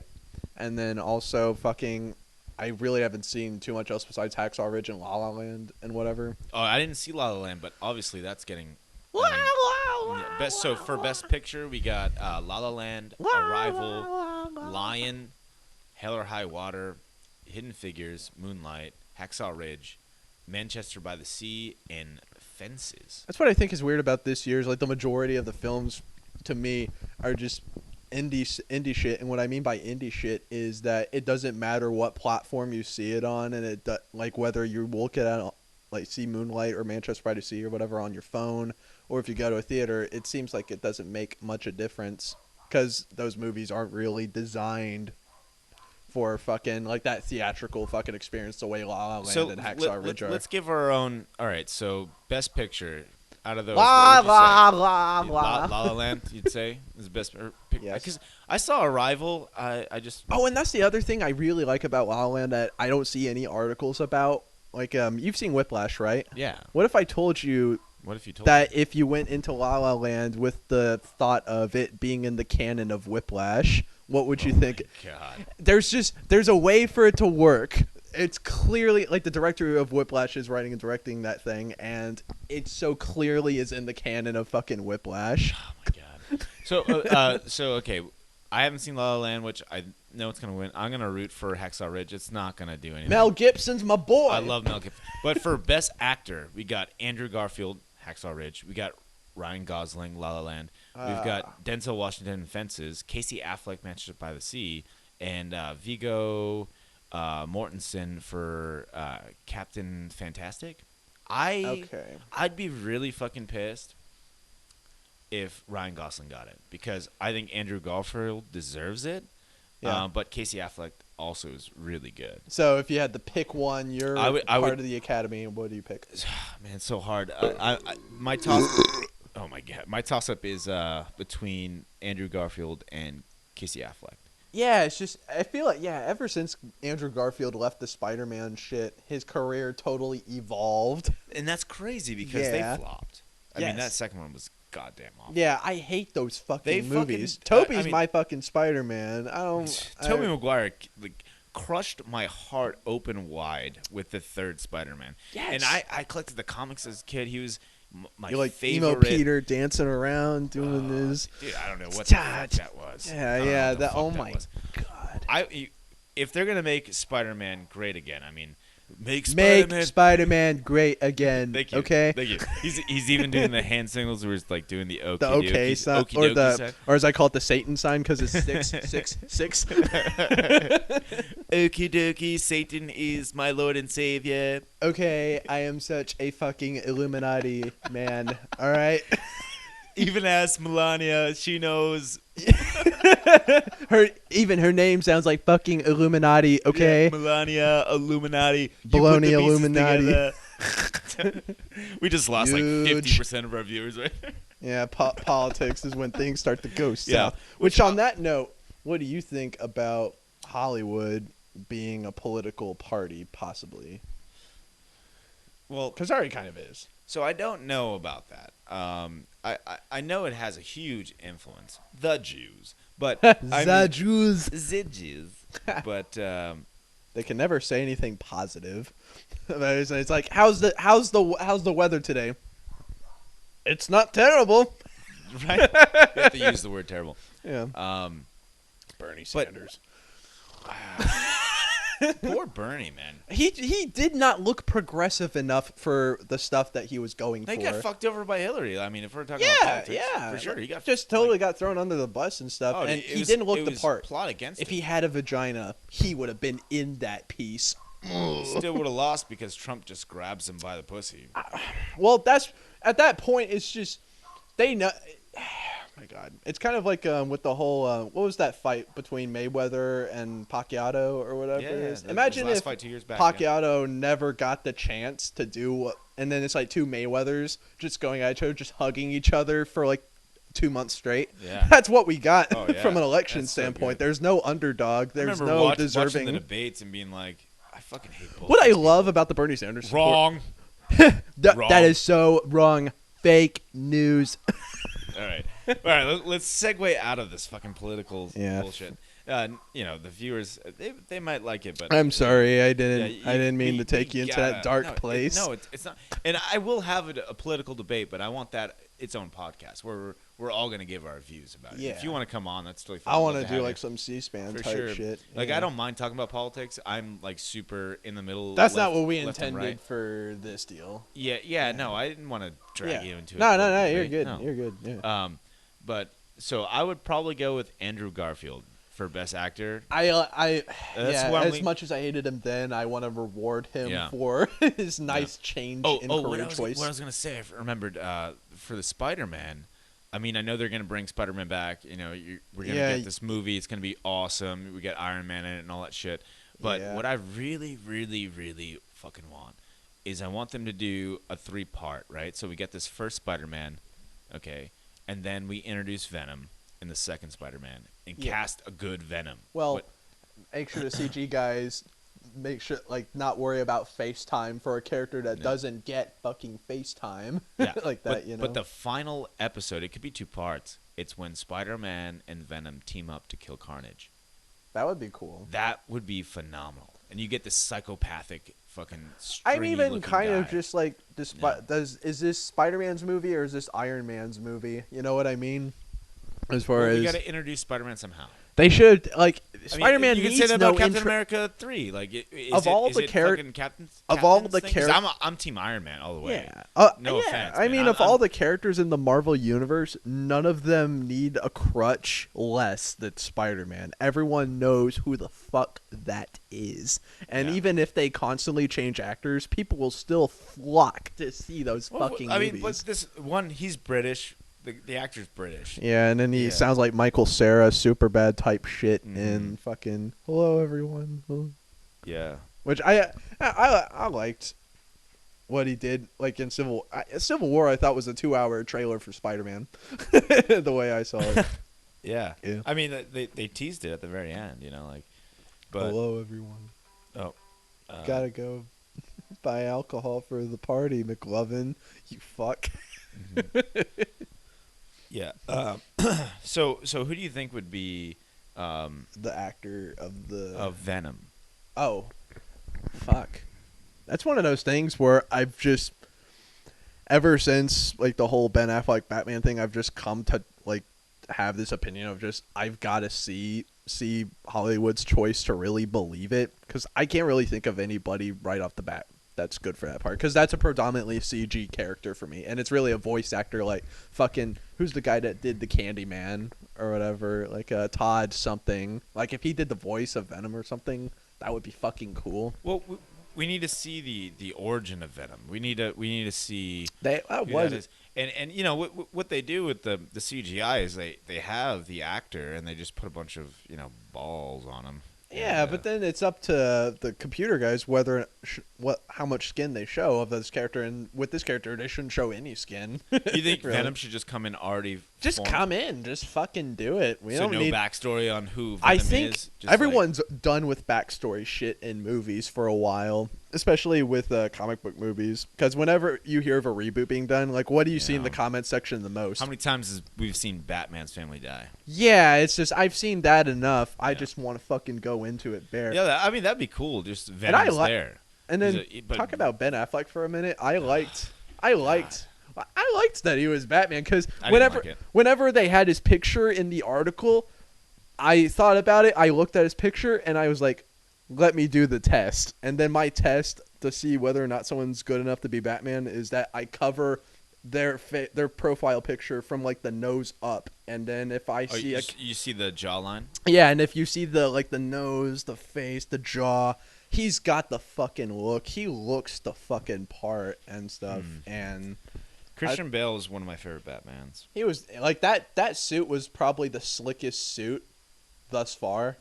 and then also fucking. I really haven't seen too much else besides Hacksaw Ridge and La La Land and whatever. Oh, I didn't see La La Land, but obviously that's getting. For Best Picture, we got La La Land, Arrival, Lion, Hell or High Water, Hidden Figures, Moonlight, Hacksaw Ridge, Manchester by the Sea, and Fences. That's what I think is weird about this year's. Like the majority of the films, to me, are just indie shit. And what I mean by indie shit is that it doesn't matter what platform you see it on, and like whether you look at it, like see Moonlight or Manchester by the Sea or whatever on your phone, or if you go to a theater, it seems like it doesn't make much a difference because those movies aren't really designed for fucking like that theatrical fucking experience the way La La Land and Hacksaw Ridge are. Let's give our own. All right, so Best Picture out of those. La what would you La say? La La La. La Land, you'd say is the best picture. Yes. Because I saw Arrival. I just. Oh, and that's the other thing I really like about La La Land that I don't see any articles about. Like, you've seen Whiplash, right? Yeah. What if I told you What if you told that if you went into La La Land with the thought of it being in the canon of Whiplash, what would you think? God. There's a way for it to work. It's clearly like the director of Whiplash is writing and directing that thing, and it so clearly is in the canon of fucking Whiplash. Oh my God. So okay, I haven't seen La La Land, which I know it's gonna win. I'm gonna root for Hacksaw Ridge. It's not gonna do anything. Mel Gibson's my boy. I love Mel Gibson. But for Best Actor, we got Andrew Garfield, Hacksaw Ridge. We got Ryan Gosling, La La Land. We've got Denzel Washington, Fences. Casey Affleck, Manchester by the Sea, and Viggo Mortensen for Captain Fantastic. I'd be really fucking pissed if Ryan Gosling got it because I think Andrew Garfield deserves it. Yeah. But Casey Affleck also is really good. So if you had to pick one, you're I would- part of the Academy. What do you pick? Man, it's so hard. My toss. Oh my God, my toss-up is between Andrew Garfield and Casey Affleck. Yeah, it's just I feel like ever since Andrew Garfield left the Spider-Man shit, his career totally evolved. And that's crazy because Yeah. they flopped. I mean, that Yes. second one was goddamn awful. Yeah, I hate those They fucking movies. fucking- Toby's I mean- my fucking Spider-Man. I don't. Tobey Maguire like crushed my heart open wide with the third Spider-Man. Yes. And I collected the comics as a kid. He was my You're like favorite. emo Peter dancing around doing this. Dude, I don't know what the fuck that was. Yeah, I don't know yeah. what the That. fuck Oh that my was. god. If they're gonna make Spider-Man great again, I mean, make Make Spider-Man great again. Thank you. Okay. Thank you. He's even doing the hand signals where he's like doing the The okay sign, or or as I call it, the Satan sign, because it's 666. Okie dokie, Satan is my Lord and Savior. Okay, I am such a fucking Illuminati man. All right. Even ask Melania, she knows. Her name sounds like fucking Illuminati. Okay. Yeah, Melania, Illuminati. You Baloney put the pieces Illuminati. together. We just lost like Huge. 50% of our viewers, right? Yeah, politics is when things start to go south. Yeah. Which, on that note, what do you think about Hollywood being a political party, possibly? Well, Because it already kind of is. so I don't know about that. I know it has a huge influence, the Jews, but The Jews. the Jews, but They can never say anything positive. It's like, how's the weather today? It's not terrible. right? You have to use the word terrible. Yeah. Bernie But- Sanders. Poor Bernie, man. He did not look progressive enough for the stuff that he was going They for. got fucked over by Hillary. I mean, if we're talking about Yeah, politics, yeah, for sure. He got just totally got thrown under the bus and stuff, and he didn't look the part. Plot against If him. he had a vagina, he would have been in that piece. Still would have lost because Trump just grabs him by the pussy. Well, that's at that point. It's just they know. Oh my God, it's kind of like with the whole what was that fight between Mayweather and Pacquiao or whatever it is. Imagine last if fight 2 years back, Pacquiao never got the chance to do what, and then it's like two Mayweathers just going at each other, just hugging each other for like 2 months straight. Yeah. That's what we got Oh, yeah. from an election That's so standpoint. good. There's no underdog. I There's remember no watching deserving. the debates and being like, I fucking hate both. What I these love about the Bernie Sanders people. Wrong. Wrong. that is so wrong. Fake news. All right. Let's segue out of this fucking political Yeah. bullshit. The viewers, they might like it, but I'm sorry, I didn't. Yeah, I didn't mean to take you into that dark no, place. It's not. And I will have a political debate, but I want that its own podcast where we're all going to give our views about it. Yeah. If you want to come on, that's totally fine. I I'd want love to to do have like you. some C-SPAN For type sure. shit. Like, yeah. I don't mind talking about politics. I'm like super in the middle. That's left, not what we left and intended right. for this deal. Yeah. No, I didn't want to drag you into it. No. You're good. You're good. Yeah. But so I would probably go with Andrew Garfield for best actor. I That's yeah. what I'm As lean- much as I hated him then, I want to reward him Yeah. for his nice change in career choice. What I was gonna say, I remembered for the Spider-Man. I mean, I know they're gonna bring Spider-Man back. We're gonna get this movie. It's gonna be awesome. We get Iron Man in it and all that shit. But Yeah. what I really, really, really fucking want is I want them to do a 3-part, right? So we get this first Spider-Man, okay, and then we introduce Venom in the second Spider-Man and Yeah. cast a good Venom. Well, What- make sure the CG guys make sure not worry about FaceTime for a character that No. doesn't get fucking FaceTime yeah, like that. But the final episode, it could be 2 parts. It's when Spider-Man and Venom team up to kill Carnage. that would be cool. That would be phenomenal. And you get this psychopathic fucking I'm even stringy-looking kind of guy. just like, is this Spider-Man's movie or is this Iron Man's movie? You know what I mean? As far Well, as we got to introduce Spider-Man somehow. they should like I mean, Spider-Man you can needs say that no about Captain intro. America 3. Like, Of all the Captain's of all the thing? 'Cause charac- I'm Team Iron Man all the way. Yeah. No yeah. offense, I man. mean, of all the characters in the Marvel universe, none of them need a crutch less than Spider-Man. Everyone knows who the fuck that is. And Yeah. even if they constantly change actors, people will still flock to see those fucking I mean, movies. but this one, he's British. The actor's British. Yeah, and then he Yeah. sounds like Michael Cera, super bad type shit, Mhm. and fucking hello everyone. Hello. Yeah. Which I liked what he did, like in Civil War. I thought was a 2-hour trailer for Spider-Man. The way I saw it. Yeah. Yeah. I mean, they teased it at the very end, but hello everyone. oh, Gotta go. Buy alcohol for the party, McLovin. You fuck. Yeah. So who do you think would be The actor of Venom? Oh, fuck. That's one of those things where I've just, ever since like the whole Ben Affleck Batman thing, I've just come to like have this opinion of just I've got to see Hollywood's choice to really believe it, because I can't really think of anybody right off the bat that's good for that part, because that's a predominantly CG character for me, and it's really a voice actor like fucking who's the guy that did the Candyman or whatever, like Todd something. Like if he did the voice of Venom or something, that would be fucking cool. Well, we need to see the origin of Venom. We need to see That who was that is. And you know what they do with the CGI is they have the actor and they just put a bunch of balls on him. Yeah, And, but then it's up to the computer guys whether how much skin they show of this character, and with this character they shouldn't show any skin. you think Really. Venom should just come in already? Just formed? come in, just fucking do it. We So don't no need backstory on who Venom I think is. Just everyone's done with backstory shit in movies for a while, especially with comic book movies. Because whenever you hear of a reboot being done, like, what do you see in the comment section the most? How many times has we've seen Batman's family die? Yeah, it's just I've seen that enough. I just want to fucking go into it bare. Yeah, I mean that'd be cool. Just Venom's there. And then talk about Ben Affleck for a minute. I liked that he was Batman, because whenever they had his picture in the article, I thought about it. I looked at his picture and I was like, let me do the test. And then my test to see whether or not someone's good enough to be Batman is that I cover their profile picture from like the nose up, and then if I see you see the jawline. Yeah, and if you see the nose, the face, the jaw, he's got the fucking look. He looks the fucking part and stuff. And Christian Bale is one of my favorite Batmans. He was like that suit was probably the slickest suit thus far.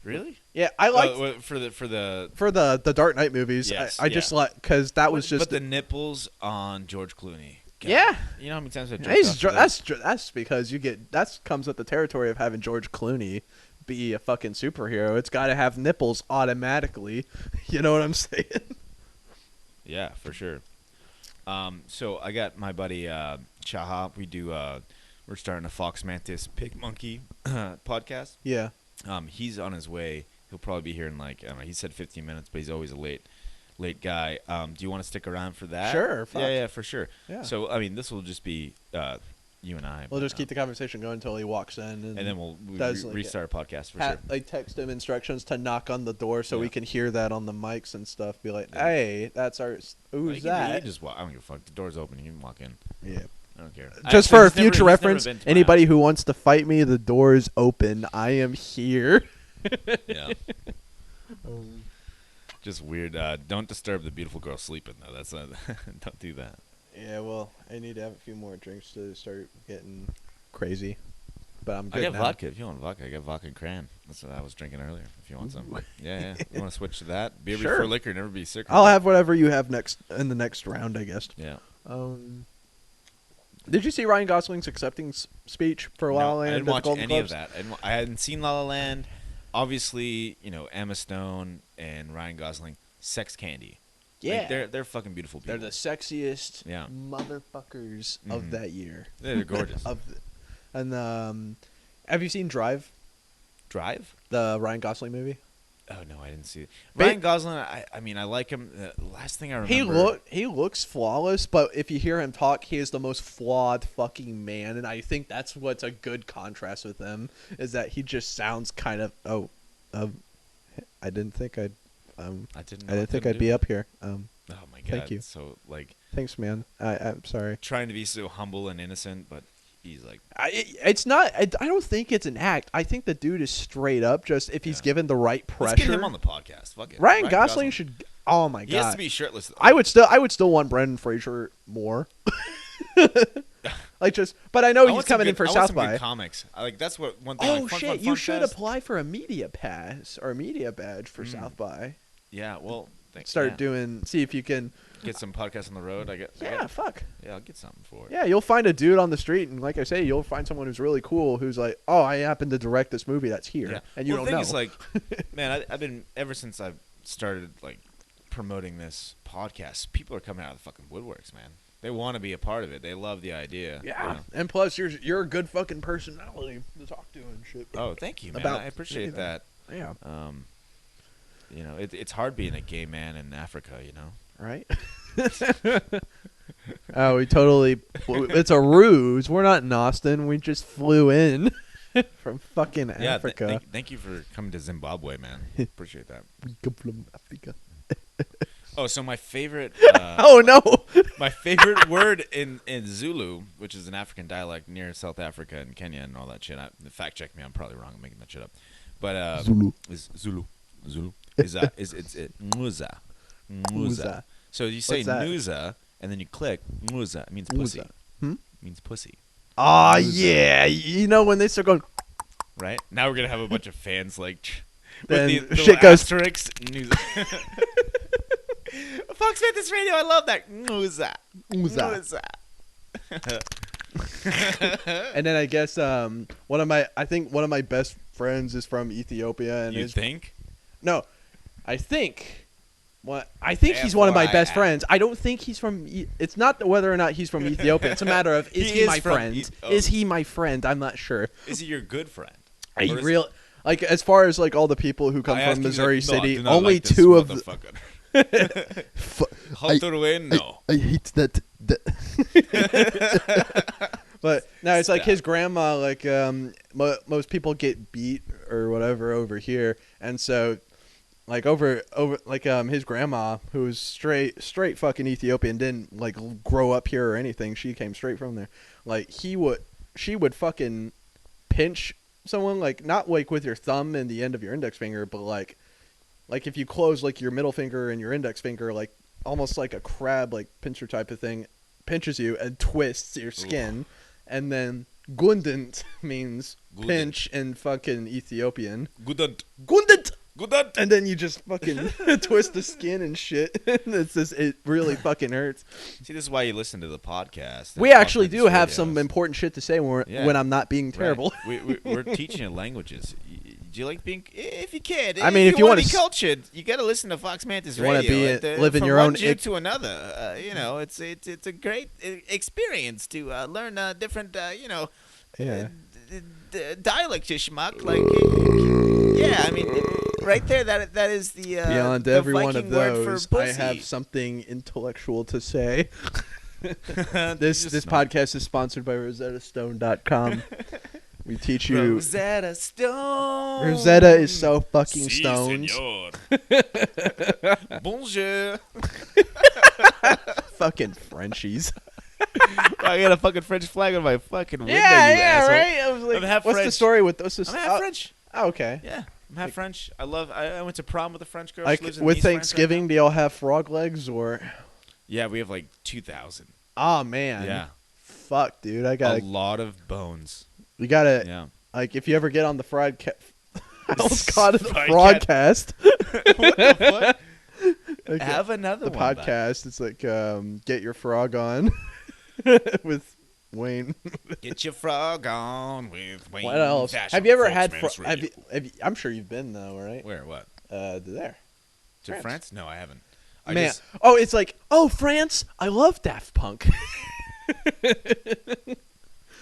Really? Yeah, I like for the Dark Knight movies. Yes, I just like, because that was just but the nipples on George Clooney. God, yeah, you know how many times I've that's because that comes with the territory of having George Clooney be a fucking superhero. It's got to have nipples automatically. You know what I'm saying? Yeah, for sure. So I got my buddy Chaha. We're starting a Foxmantis Pig Monkey podcast. Yeah. He's on his way. He'll probably be here in like, I don't know, he said 15 minutes, but he's always a late guy. Do you want to stick around for that? Sure. Fuck. Yeah, for sure. Yeah. So, I mean, this will just be you and I. We'll just keep the conversation going until he walks in. And then we'll restart a podcast for sure. Like text him instructions to knock on the door so we can hear that on the mics and stuff. Be like, hey, that's our... Who's that? I don't give a fuck. The door's open. You can walk in. Yeah. I don't care. Just for future reference, anybody who wants to fight me, the door is open. I am here. Yeah. Just weird. Don't disturb the beautiful girl sleeping, though. That's don't do that. Yeah, well, I need to have a few more drinks to start getting crazy. But I'm good I got now. vodka. If you want vodka, I got vodka and cran. That's what I was drinking earlier. If you want some. Yeah. You want to switch to that? Beer before liquor, never be sick. I'll have whatever you have in the next round, I guess. Yeah. Did you see Ryan Gosling's accepting speech for La La Land? I didn't watch Golden any Globes? of that. I hadn't seen La La Land. Obviously, Emma Stone and Ryan Gosling, sex candy. Yeah. Like, they're fucking beautiful people. They're the sexiest Yeah. motherfuckers of that year. They're gorgeous. Have you seen Drive, Drive? the Ryan Gosling movie? Oh no, I didn't see it. Ryan Gosling, I mean, I like him. The last thing I remember, He looks flawless, but if you hear him talk, he is the most flawed fucking man, and I think that's what's a good contrast with him, is that he just sounds kind of I didn't think I'd be up here. Oh my god! Thank you. So like, thanks, man. I'm sorry. Trying to be so humble and innocent, but he's like, it's not. I don't think it's an act. I think the dude is straight up. Just if he's given the right pressure. Let's get him on the podcast. Fuck it. Ryan Gosling should. Oh my god. He has to be shirtless. I would still want Brendan Fraser more. But I know he's coming in for South by. Good comics. That's what one thing. Oh like, shit! You should apply for a media pass or a media badge for South by. Yeah. Well. See if you can get some podcasts on the road. Fuck. Yeah, I'll get something for it. Yeah, you'll find a dude on the street, and like I say, you'll find someone who's really cool, who's like, "Oh, I happen to direct this movie that's here," and you don't know. The thing is, like, man, I've been ever since I've started like promoting this podcast, people are coming out of the fucking woodworks, man. They want to be a part of it. They love the idea. Yeah, you know? and plus you're a good fucking personality to talk to and shit. Oh, thank you, man. I appreciate that. Yeah. You know, it's hard being a gay man in Africa, you know. Right? Oh, we totally. It's a ruse. We're not in Austin. We just flew in from fucking Africa. Yeah, thank you for coming to Zimbabwe, man. Appreciate that. We come from Africa. Oh, so my favorite. Oh no! My favorite word in Zulu, which is an African dialect near South Africa and Kenya and all that shit. Fact check me, I'm probably wrong. I'm making that shit up. But Zulu is Zulu is Muza. Muza. So you say Nuza and then you click Muza. It means pussy. It means pussy. Ah, yeah. You know when they start going. Right now we're gonna have a bunch of fans like. Then with the shit goes. asterisks. Foxmantis Radio, I love that. Muza. And then I guess one of my best friends is from Ethiopia, and you think? No, I think he's one of my best friends. I don't think he's from. It's not whether or not he's from Ethiopia. It's a matter of is he my friend? Is he my friend? I'm not sure. Is he your good friend? Are you real? Like as far as like all the people who come from Missouri City, only like two of the. No. I hate that. But no, it's like his grandma. Like most people get beat or whatever over here, and so like over like his grandma, who's straight fucking Ethiopian, didn't like grow up here or anything. She came straight from there. Like she would fucking pinch someone, like not like with your thumb and the end of your index finger, but like if you close like your middle finger and your index finger, like almost like a crab like pincher type of thing, pinches you and twists your skin. Ooh. And then gundant means pinch in fucking Ethiopian. Gundant. And then you just fucking twist the skin and shit. It really fucking hurts. See, this is why you listen to the podcast. We actually do have some important shit to say when I'm not being terrible. Right. We're teaching you languages. Do you like being? If you can, I mean, if you want to be cultured, you got to listen to Foxmantis Radio. You want to be live in your own. To another, you know, it's a great experience to learn different, you know, dialect schmuck. Like, yeah, I mean, right there, that is the beyond the every Viking one of word those. for I pussy. have something intellectual to say. This podcast is sponsored by RosettaStone.com. We teach you. Rosetta Stone. Rosetta is so fucking stoned. Bonjour. Fucking Frenchies. I got a fucking French flag on my fucking window. Yeah, right. I was like, I'm half what's French. The story with this? I'm half French. Oh, okay. Yeah, I'm half French. I went to prom with a French girl. Like with Thanksgiving, do y'all have frog legs or? Yeah, we have like 2,000. Oh man. Yeah. Fuck, dude. I got a lot of bones. We gotta. Yeah. Like if you ever get on the fried I almost called it the broadcast. What the fuck? Like have another the one. The podcast. It's like get your frog on with Wayne. Get your frog on with Wayne. What else? Have you ever had? I'm sure you've been though, right? Where? What? There. To France? No, I haven't. It's like France. I love Daft Punk.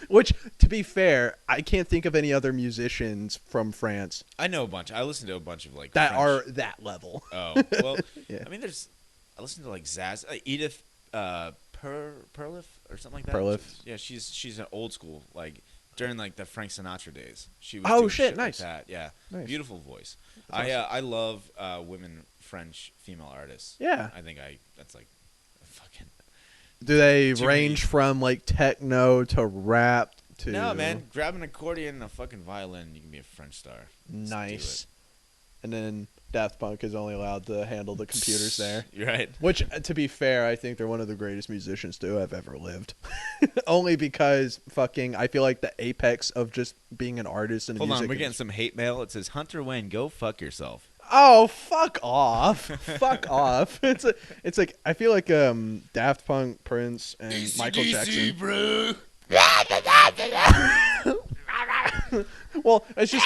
Which, to be fair, I can't think of any other musicians from France. I know a bunch. I listen to a bunch of like that French. Are that level. Oh well, yeah. I mean, I listen to like Zaz, Edith Perliff or something like that. Perliff. Yeah, she's an old school like during like the Frank Sinatra days. She was doing shit nice. Like that. Yeah, nice. Beautiful voice. Awesome. I love women French female artists. Yeah, I think that's like fucking. Do they range from like techno to rap to? No, man. Grab an accordion and a fucking violin, you can be a French star. Nice. And then Daft Punk is only allowed to handle the computers there. You're right. Which, to be fair, I think they're one of the greatest musicians to have ever lived. Only because I feel like the apex of just being an artist and Hold on, we're getting some hate mail. It says, Hunter Wayne, go fuck yourself. Oh, fuck off. Fuck off. It's like I feel like Daft Punk, Prince, and Michael Jackson. Bro. Well, it's just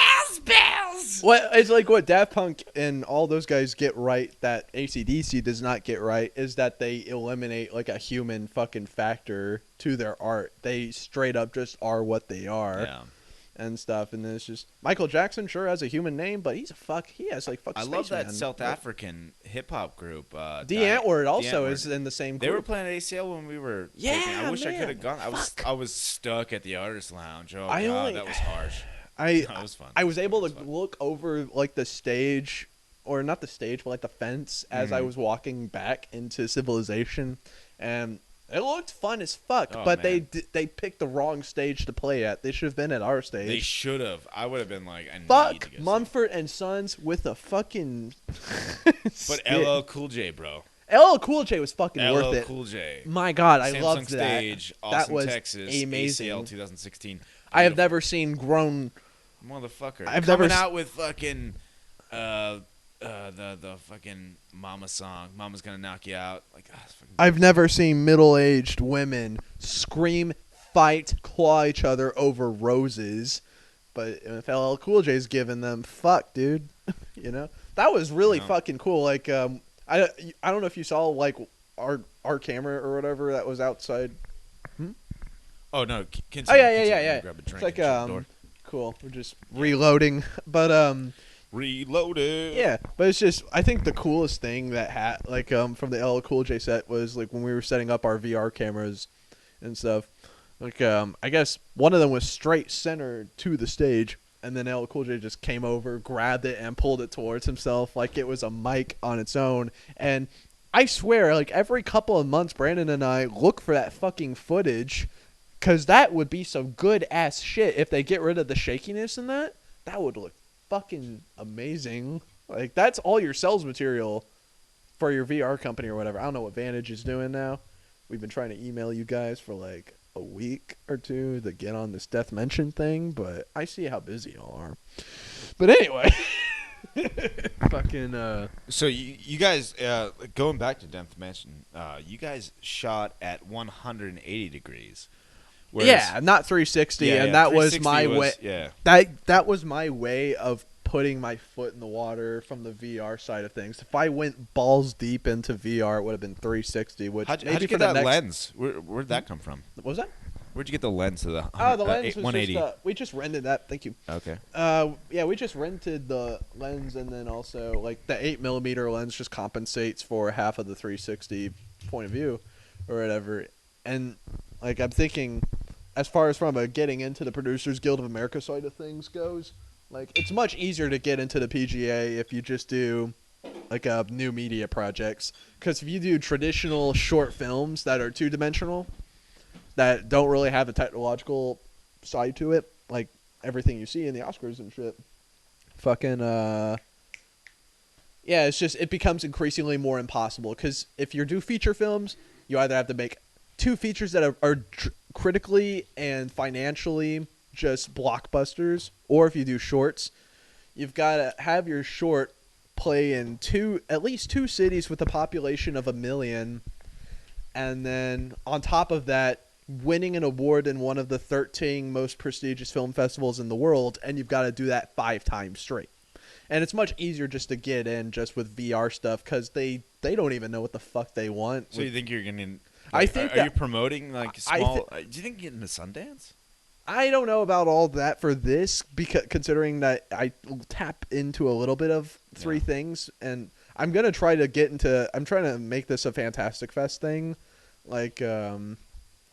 It's like what Daft Punk and all those guys get right that AC/DC does not get right is that they eliminate like a human fucking factor to their art. They straight up just are what they are. Yeah. And stuff, and then it's just Michael Jackson sure has a human name, but he has like fuck. I love that South African hip hop group. The Antwoord also is in the same group. They were playing at ACL when we were. Yeah, I wish I man. could have gone. I was stuck at the artist lounge. Oh I god, only- that was harsh. That was fun. I was able to look over like the stage, or not the stage, but like the fence as I was walking back into Civilization, and it looked fun as fuck. Oh, but man. they picked the wrong stage to play at. They should have been at our stage. They should have. I would have been like, I need to Fuck go Mumford and Sons with a fucking. But LL Cool J, bro. LL Cool J was fucking worth LL it. Cool J. My God, I Samsung loved that. Stage, Austin, That was Texas, amazing. ACL 2016. I have Beautiful. never seen grown. Motherfucker. I've Coming never out with fucking the fucking Mama song. Mama's gonna knock you out. Like, it's fucking I've never seen middle-aged women scream, fight, claw each other over roses. But if LL Cool J's giving them, fuck, dude. You know, that was really fucking cool. Like, I don't know if you saw like our camera or whatever that was outside. Oh no! Oh yeah. Grab a drink It's like and shut the door. cool. We're just reloading, but Reloaded. yeah. But it's just I think the coolest thing that from the LL Cool J set was like when we were setting up our VR cameras and stuff. Like I guess one of them was straight center to the stage, and then LL Cool J just came over, grabbed it, and pulled it towards himself like it was a mic on its own. And I swear, like every couple of months, Brandon and I look for that fucking footage. Because that would be some good-ass shit if they get rid of the shakiness in that. That would look fucking amazing. Like, that's all your sales material for your VR company or whatever. I don't know what Vantage is doing now. We've been trying to email you guys for, like, a week or two to get on this DeathMension thing, but I see how busy y'all are. But anyway. Fucking, So you guys, going back to DeathMention, you guys shot at 180 degrees. yeah, not 360, and that was my way. Yeah. That was my way of putting my foot in the water from the VR side of things. If I went balls deep into VR, it would have been 360. Which How'd maybe you for get the that next... lens? Where'd that come from? What was that? Where'd you get the lens to the The lens was 180? just we just rented that. Thank you. Okay. Yeah, we just rented the lens, and then also like the 8mm lens just compensates for half of the 360 point of view, or whatever. And like I'm thinking, as far as from a getting into the Producers Guild of America side of things goes, like it's much easier to get into the PGA if you just do like new media projects. Because if you do traditional short films that are two-dimensional, that don't really have a technological side to it, like everything you see in the Oscars and shit. Fucking, yeah, it's just, it becomes increasingly more impossible. Because if you do feature films, you either have to make two features that are critically and financially just blockbusters, or if you do shorts, you've got to have your short play in at least two cities with a population of 1 million, and then on top of that, winning an award in one of the 13 most prestigious film festivals in the world, and you've got to do that 5 times straight. And it's much easier just to get in just with VR stuff because they don't even know what the fuck they want. So you think you're gonna? I think are you promoting like small? Do you think you're getting to Sundance? I don't know about all that for this, because considering that I tap into a little bit of three things, and I'm gonna try to get into. I'm trying to make this a Fantastic Fest thing, like I'm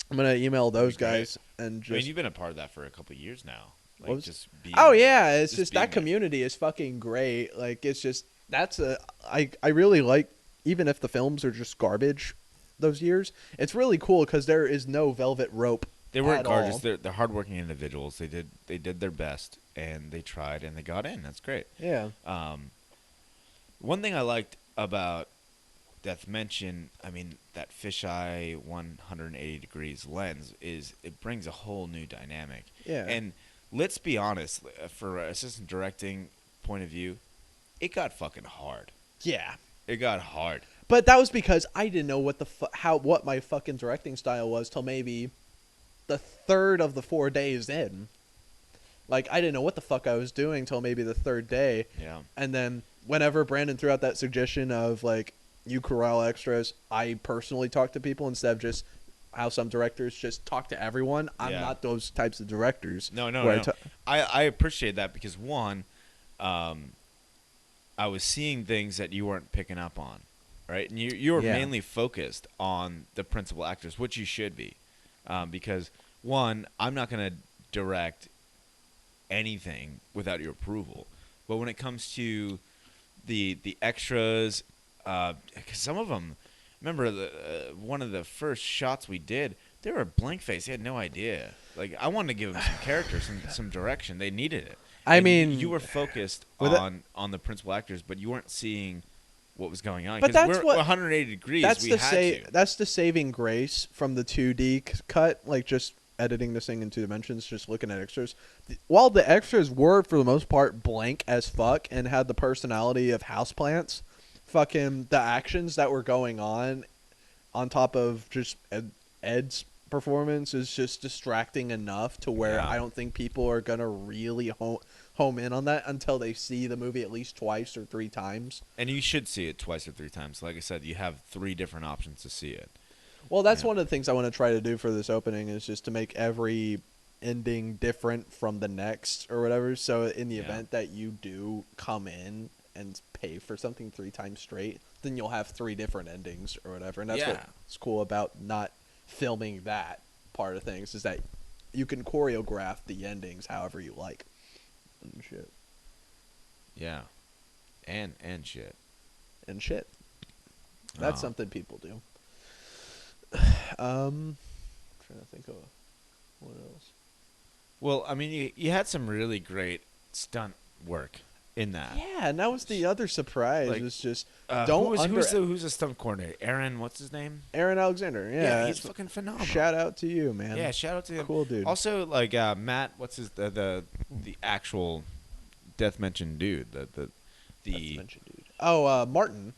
gonna email those guys and just. I mean, you've been a part of that for a couple of years now. Like just being, oh yeah, it's just being that community is fucking great. Like it's just I really like, even if the films are just garbage those years, it's really cool because there is no velvet rope. They weren't gorgeous. All. They're hardworking individuals. They did their best and they tried and they got in. That's great. Yeah. One thing I liked about DeathMention, I mean, that fisheye 180 degrees lens is it brings a whole new dynamic. Yeah. And let's be honest, for assistant directing point of view, it got fucking hard. Yeah. It got hard. But that was because I didn't know what my fucking directing style was till maybe the third of the 4 days in. Like, I didn't know what the fuck I was doing till maybe the third day. Yeah. And then whenever Brandon threw out that suggestion of, like, you corral extras, I personally talk to people instead of just how some directors just talk to everyone. I'm Yeah. not those types of directors. No. where I appreciate that because one, I was seeing things that you weren't picking up on, right? And you were Yeah. mainly focused on the principal actors, which you should be, because one, I'm not going to direct anything without your approval. But when it comes to the extras, because some of them, remember one of the first shots we did, they were blank face. They had no idea. Like, I wanted to give them some character, some direction. They needed it. I And mean, you were focused with on the principal actors, but you weren't seeing what was going on. But 'Cause that's we're what 180 degrees. that's We the had to. that's the saving grace from the 2D cut, like just editing this thing in 2 dimensions, just looking at extras. While the extras were for the most part blank as fuck and had the personality of houseplants, fucking the actions that were going on top of just Ed's performance is just distracting enough to where Yeah. I don't think people are gonna really home in on that until they see the movie at least twice or 3 times. And you should see it twice or 3 times. Like I said, you have 3 different options to see it. Well, that's Yeah. one of the things I want to try to do for this opening is just to make every ending different from the next or whatever. So in the Yeah. event that you do come in and pay for something 3 times straight, then you'll have 3 different endings or whatever. And that's Yeah. what's cool about not filming that part of things is that you can choreograph the endings however you like. And shit. Yeah. And shit. And shit. That's Oh. something people do. Trying to think of what else. Well, I mean, you had some really great stunt work in that. Yeah, and that was the other surprise. Like, Was just Don't who's the stunt coordinator? Aaron, what's his name? Aaron Alexander. Yeah, he's fucking phenomenal. Shout out to you, man. Yeah, shout out to him. Cool dude. Also, like Matt, what's his the actual DeathMention dude? The Mention dude. Oh, Martin.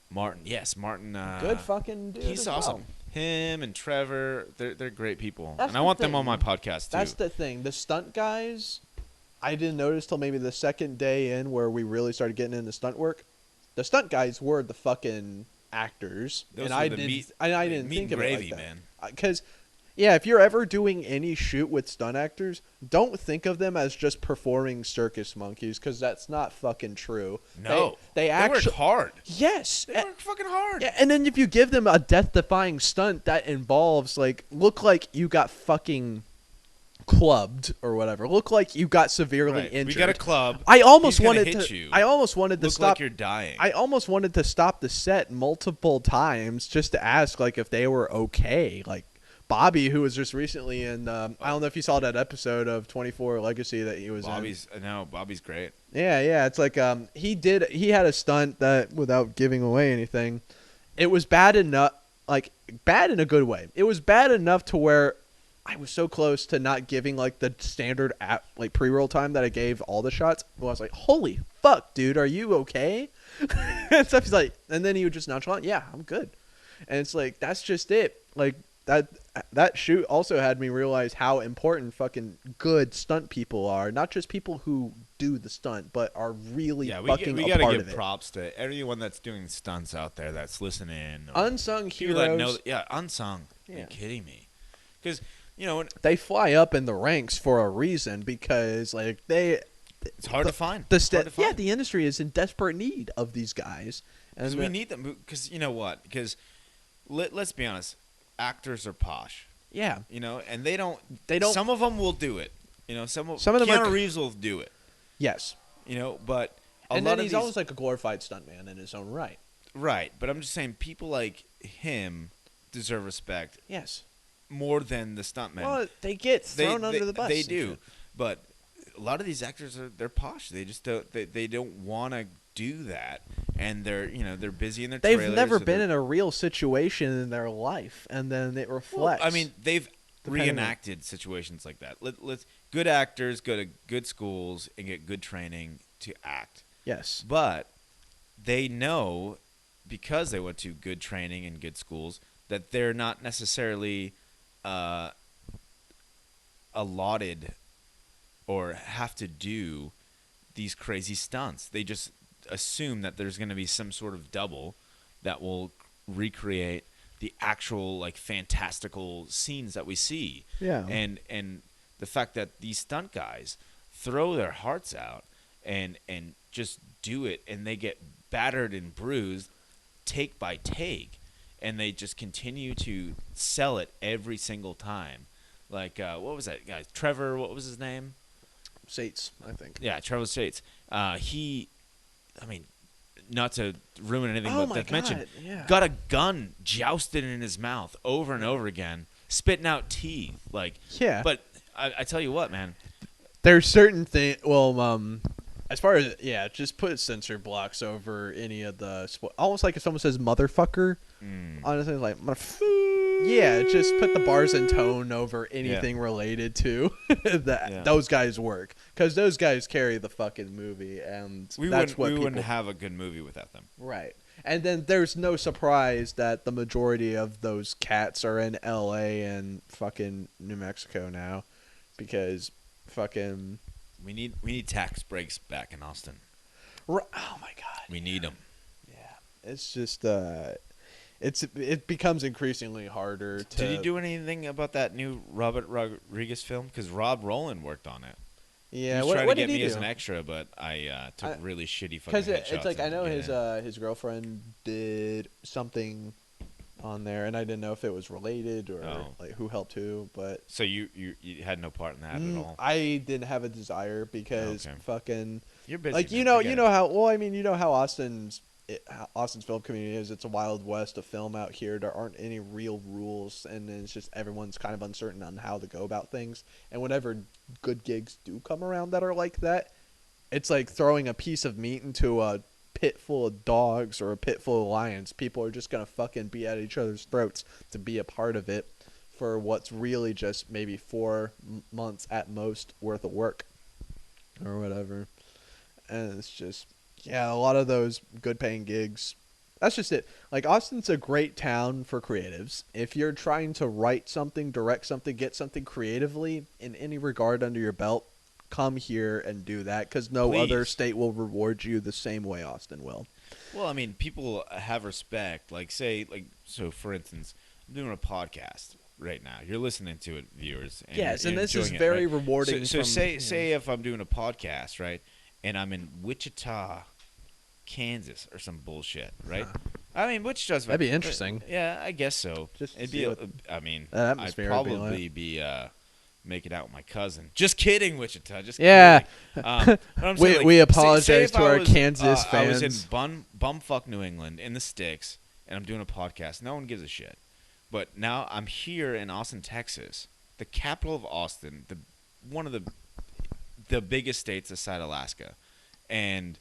Martin. Yes, Martin. Good fucking dude. He's as awesome. well. Him and Trevor, they're great people, That's and I the want them on thing. my podcast too. That's the thing. The stunt guys, I didn't notice till maybe the second day in where we really started getting into stunt work. The stunt guys were the fucking actors, Those and were I the didn't. meat- I didn't meat think and of gravy, it like that. man. Because, yeah, if you're ever doing any shoot with stunt actors, don't think of them as just performing circus monkeys, because that's not fucking true. No, they work actually hard. yes. They work fucking hard. Yeah, and then if you give them a death-defying stunt that involves, like, look like you got fucking clubbed or whatever, look like you got severely Right. injured. We got a club. I almost He's gonna wanted hit to. you. I almost wanted to Look stop. like you're dying. I almost wanted to stop the set multiple times just to ask, like, if they were okay. Like Bobby, who was just recently in. I don't know if you saw that episode of 24 Legacy that he was in. Bobby's great. Yeah. It's like he had a stunt that, without giving away anything, it was bad enough, like bad in a good way. It was bad enough to where I was so close to not giving like the standard like pre-roll time that I gave all the shots. Well, I was like, "Holy fuck, dude, are you okay?" And stuff. He's like, and then he would just nonchalant, "Yeah, I'm good." And it's like that's just it. Like that shoot also had me realize how important fucking good stunt people are. Not just people who do the stunt, but are really fucking we a gotta part give of it. props to everyone that's doing stunts out there that's listening. Unsung people heroes. that know, yeah, unsung. Are Yeah. you kidding me? Because you know They fly up in the ranks for a reason because like it's hard to find. the industry is in desperate need of these guys. Because And we need them. Because you know what? Because let's be honest, actors are posh. yeah, You know, and they don't. They don't- Some of them will do it. You know, some of them Keanu are- Reeves will do it. yes. You know, but a And lot then of he's these, always like a glorified stuntman in his own right. right. But I'm just saying, people like him deserve respect Yes. more than the stuntmen. Well, they get thrown under the bus. They and do, shit. but a lot of these actors they're posh. They just don't. They don't want to do that, and they're busy in their. They've trailers, never or been they're- in a real situation in their life, and then it Well, reflects. I mean, they've Depending on- reenacted situations like that. Let's good actors go to good schools and get good training to act, yes. but they know because they went to good training and good schools that they're not necessarily allotted or have to do these crazy stunts. They just assume that there's going to be some sort of double that will recreate the actual like fantastical scenes that we see. Yeah. And the fact that these stunt guys throw their hearts out and just do it, and they get battered and bruised take by take, and they just continue to sell it every single time. Like what was that guy? Trevor, what was his name? Sates, I think. Yeah, Trevor Sates. I mean, not to ruin anything, Oh but my DeathMension God, yeah. got a gun jousted in his mouth over and over again, spitting out teeth. Like, Yeah. But I tell you what, man. There's certain things. Well, as far as just put censor blocks over any of the almost like if someone says motherfucker. Honestly, like just put the bars and tone over anything related to that. Yeah. Those guys work because those guys carry the fucking movie, and We wouldn't have a good movie without them. Right. And then there's no surprise that the majority of those cats are in L.A. and fucking New Mexico now, because fucking We need tax breaks back in Austin. oh my God. We need them. Yeah. It's just it becomes increasingly harder to. Did he do anything about that new Robert Rodriguez film? Because Rob Rowland worked on it. Yeah, he was what trying to did get he me do? as an extra, but I took really shitty fucking Because headshots. it's like I know and get in. his girlfriend did something on there, and I didn't know if it was related or like who helped who. But So you had no part in that at all. I didn't have a desire because Okay. fucking You're busy. like man. I get you it. know how well I mean you know how Austin's film community is. It's a wild west of film out here. There aren't any real rules, and then it's just everyone's kind of uncertain on how to go about things. And whenever good gigs do come around that are like that, it's like throwing a piece of meat into a pit full of dogs or a pit full of lions. People are just gonna fucking be at each other's throats to be a part of it for what's really just maybe 4 months at most worth of work or whatever. And it's just a lot of those good paying gigs. That's just it. Like, Austin's a great town for creatives. If you're trying to write something, direct something, get something creatively in any regard under your belt, come here and do that, because no other state will reward you the same way Austin will. Well, I mean, people have respect. Like, so for instance, I'm doing a podcast right now. You're listening to it, viewers. And Yes, you're and this is enjoying it, very right? rewarding. So say if I'm doing a podcast, right, and I'm in Wichita, Kansas, or some bullshit, right? I mean, Wichita's That'd be interesting. Yeah, I guess so. Just It'd see be. what I mean, that I'd atmosphere would be probably like. be making out with my cousin. Just kidding, Wichita. Just Yeah. kidding. But I'm saying, like, We say apologize if to I our was, Kansas I was fans. in bumfuck New England in the sticks, and I'm doing a podcast. No one gives a shit. But now I'm here in Austin, Texas, the capital of Austin, one of the biggest states aside Alaska, and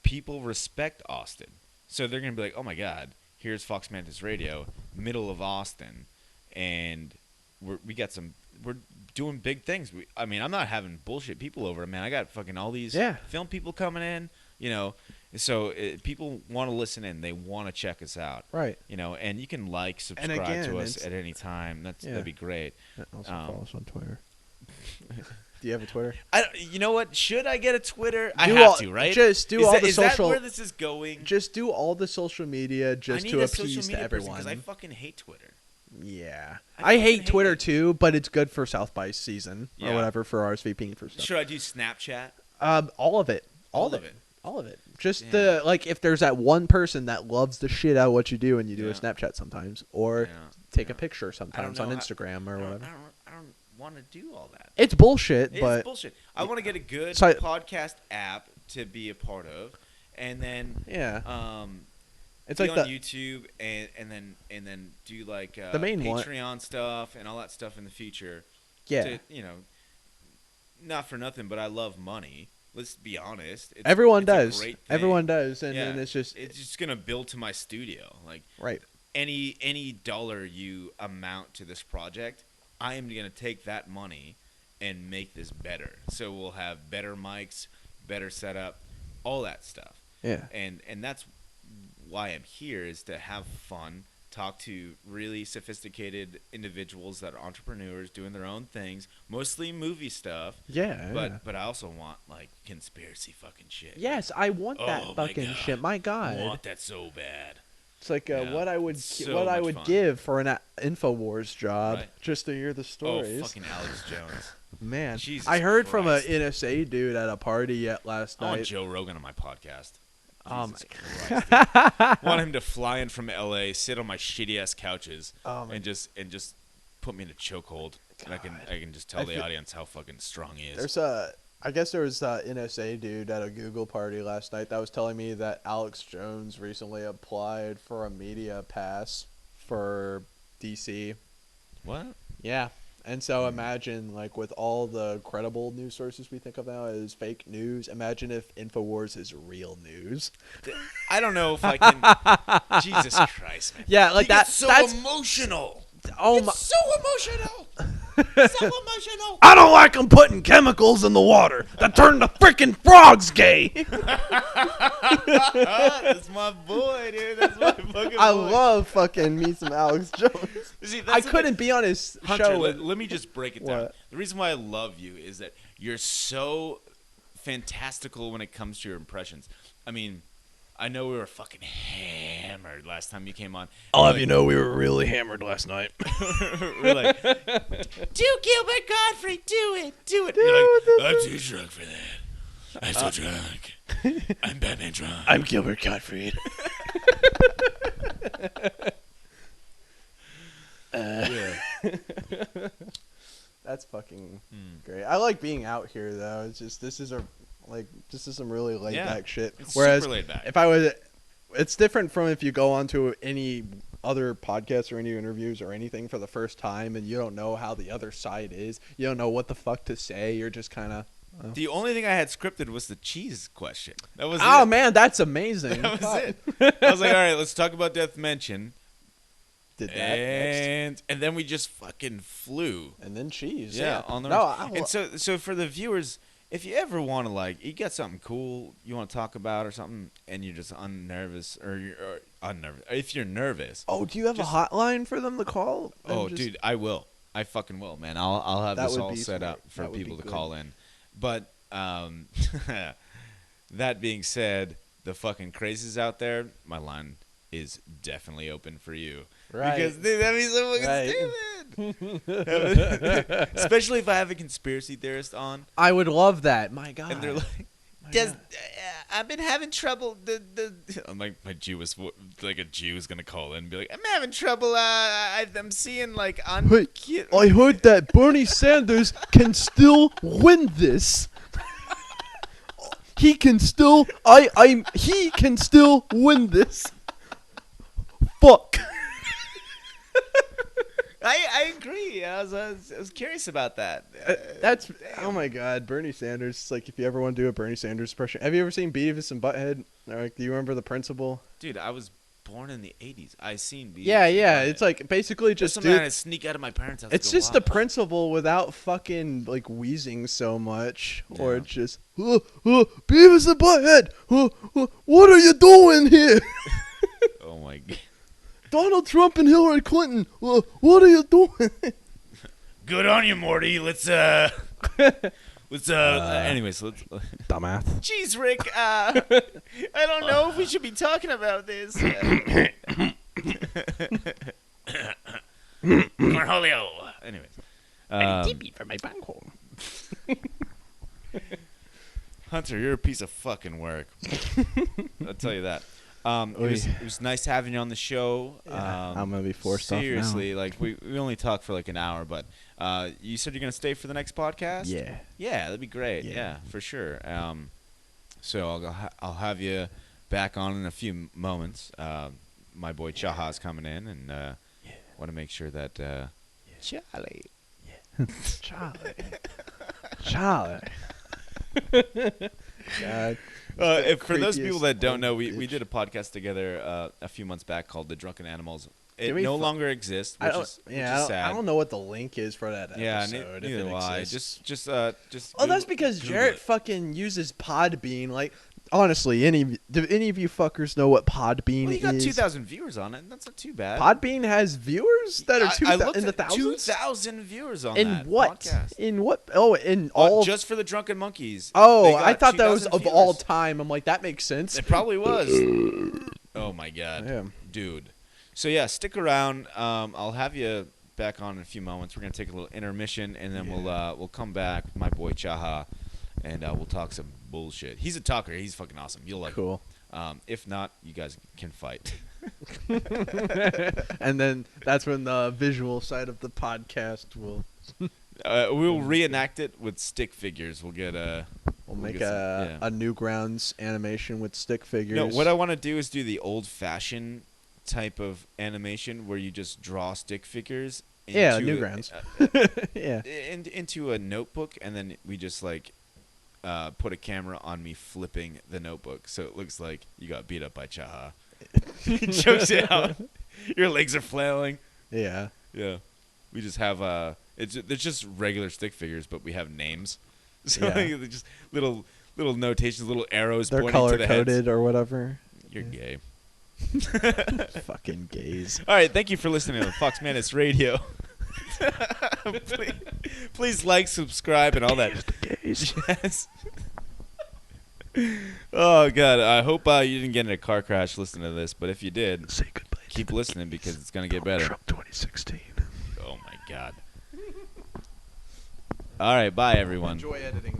people respect Austin. So they're gonna be like, "Oh my God, here's Foxmantis Radio, middle of Austin, and we're doing big things." I mean, I'm not having bullshit people over, man. I got fucking all these film people coming in, you know. So people want to listen in. They want to check us out, Right. You know, and you can subscribe to us at any time. That'd be great. Also follow us on Twitter. Do you have a Twitter? You know what? Should I get a Twitter? I Do have all- to, right? just do all the Is social- that where this is going? Just do all the social media just I need to a social appease to media person everyone. because I fucking hate Twitter. Yeah. I I hate fucking Twitter hate it. too, but it's good for South by season or Yeah. whatever for RSVPing for stuff. Should I do Snapchat? All of it. All of it. All of it. Just Yeah. if there's that one person that loves the shit out of what you do and you do a Yeah. Snapchat sometimes or Yeah. take a Yeah. picture sometimes on know how- Instagram or whatever. I don't want to do all that. It's bullshit, It's but bullshit. I want to get a good So podcast app to be a part of, and then it's be like on the YouTube and then do like The main one- Patreon stuff and all that stuff in the future. yeah. To, not for nothing, but I love money. Let's be honest. Everyone it's a does. great thing. Everyone does, and Yeah. then it's just gonna build to my studio. Like right. any dollar you amount to this project, I am gonna take that money and make this better. So we'll have better mics, better setup, all that stuff. Yeah. And that's why I'm here, is to have fun talk to really sophisticated individuals that are entrepreneurs doing their own things, mostly movie stuff. Yeah. But I also want like conspiracy fucking shit. Yes, I want that Oh my fucking God. shit. My God. I want that so bad. It's like Yeah, what I would it's so what I much would fun. give for an InfoWars job Right. just to hear the stories. Oh, fucking Alex Jones. Man, Jesus I heard from a Christ. NSA dude at a party last I want night. Joe Rogan on my podcast. Oh Jesus my Christ, dude. I want him to fly in from LA, sit on my shitty ass couches, Oh my and just put me in a chokehold, and I can just tell I the feel- audience how fucking strong he is. I guess there was a NSA dude at a Google party last night that was telling me that Alex Jones recently applied for a media pass for DC. What? Yeah. And so imagine, like, with all the credible news sources we think of now as fake news, imagine if InfoWars is real news. I don't know if I can. Jesus Christ, man. Yeah, like He gets that's emotional. oh It's my. so emotional. So emotional. I don't like them putting chemicals in the water that turn the freaking frogs gay. That's my boy, dude. That's my fucking I boy. love fucking me some Alex Jones. See, that's I the couldn't thing. be on his Hunter, show. let me just break it down. What? The reason why I love you is that you're so fantastical when it comes to your impressions. I mean, I know we were fucking hammered last time you came on. I'll have you know we were really hammered last night. We're like, do Gilbert Godfrey, do it. You're like, I'm too drunk for that. I'm so drunk. I'm Batman drunk. I'm Gilbert Gottfried. Yeah. That's fucking great. I like being out here though. It's just this is some really laid back shit. It's Whereas super laid back. if I was, it's different from if you go onto any other podcasts or any interviews or anything for the first time and you don't know how the other side is. You don't know what the fuck to say. You're just kind of. The only thing I had scripted was the cheese question. That was Oh it. man, that's amazing. That was it. I was like, all right, let's talk about DeathMention. Did that next. And then we just fucking flew. And then cheese. Yeah, on the and so for the viewers, if you ever want to you got something cool you want to talk about or something, and you're just unnervous or you're unnervous. If you're nervous, Oh, do you have a hotline for them to call? oh dude, I will. I fucking will, man. I'll have That this would all be set smart. up for That would be people to good. call in. But that being said, the fucking crazies out there, my line is definitely open for you. Right. Because dude, that'd be so fucking stupid. Especially if I have a conspiracy theorist on, I would love that. My God. and they're like, My "Does God. I've been having trouble?" I'm like, my Jew is like a Jew is gonna call in and be like, "I'm having trouble. I'm seeing like on." Wait, I heard that Bernie Sanders can still win this. He can still. He can still win this. Fuck. I agree. I was curious about that. That's oh my God, Bernie Sanders. Like if you ever want to do a Bernie Sanders impression, have you ever seen Beavis and Butthead? Like, do you remember the principal? Dude, I was born in the '80s. I seen Beavis. Yeah, and yeah. Butthead. It's like basically Just just something I had dude. to sneak out of my parents' house. It's to go just the watch. principal without fucking like wheezing so much, or Yeah. it's just Beavis and Butthead. What are you doing here? Oh my god. Donald Trump and Hillary Clinton. What are you doing? Good on you, Morty. Let's anyways, let's. Dumbass. Jeez, Rick. I don't know if we should be talking about this. Cornholio. Anyways. for my bunghole. Hunter, you're a piece of fucking work. I'll tell you that. It was nice having you on the show. Yeah, I'm gonna be forced off now. seriously, like we only talked for like an hour, but you said you're gonna stay for the next podcast. Yeah, that'd be great. Yeah, for sure. So I'll have you back on in a few moments. My boy Chaha's coming in, and want to make sure that Charlie. Charlie. God. For those people that don't know, we bitch. did a podcast together a few months back called The Drunken Animals. It Did we no fu- longer exists, which is sad. I don't know what the link is for that Yeah, episode. neither if it do I. exists. Just. Oh, that's because Google Jarrett it. fucking uses Podbean. Like, honestly, do any of you fuckers know what Podbean Well, you got is? 2,000 viewers on it. And that's not too bad. Podbean has viewers that are I looked in the at thousands. 2,000 viewers on In that what? podcast. In what? Oh, in all. Just for the Drunken Monkeys. Oh, They got I thought that was 2,000 of all viewers. time. I'm like, that makes sense. It probably was. Oh my god, Yeah. dude. So yeah, stick around. I'll have you back on in a few moments. We're gonna take a little intermission, and then we'll come back with my boy Chaha, and we'll talk some bullshit. He's a talker. He's fucking awesome. You'll like Cool. him. If not, you guys can fight. And then that's when the visual side of the podcast will. We'll reenact it with stick figures. We'll get We'll make get some- a Newgrounds animation with stick figures. No, what I want to do is do the old-fashioned type of animation where you just draw stick figures. Yeah, into Newgrounds. Yeah. into a notebook, and then we just like put a camera on me flipping the notebook, so it looks like you got beat up by Chaha. He chokes it out. Your legs are flailing. Yeah. Yeah, we just have they're just regular stick figures, but we have names. So Yeah. they're just little notations, little arrows They're pointing to the heads. color-coded or whatever. You're gay. Fucking gays. All right, thank you for listening to Foxmantis Radio. please like, subscribe, and all that. Gays. Yes. Oh god, I hope you didn't get in a car crash listening to this, but if you did, Say goodbye. keep listening because it's gonna get better. Trump 2016. Oh my god. All right, bye everyone. Enjoy editing.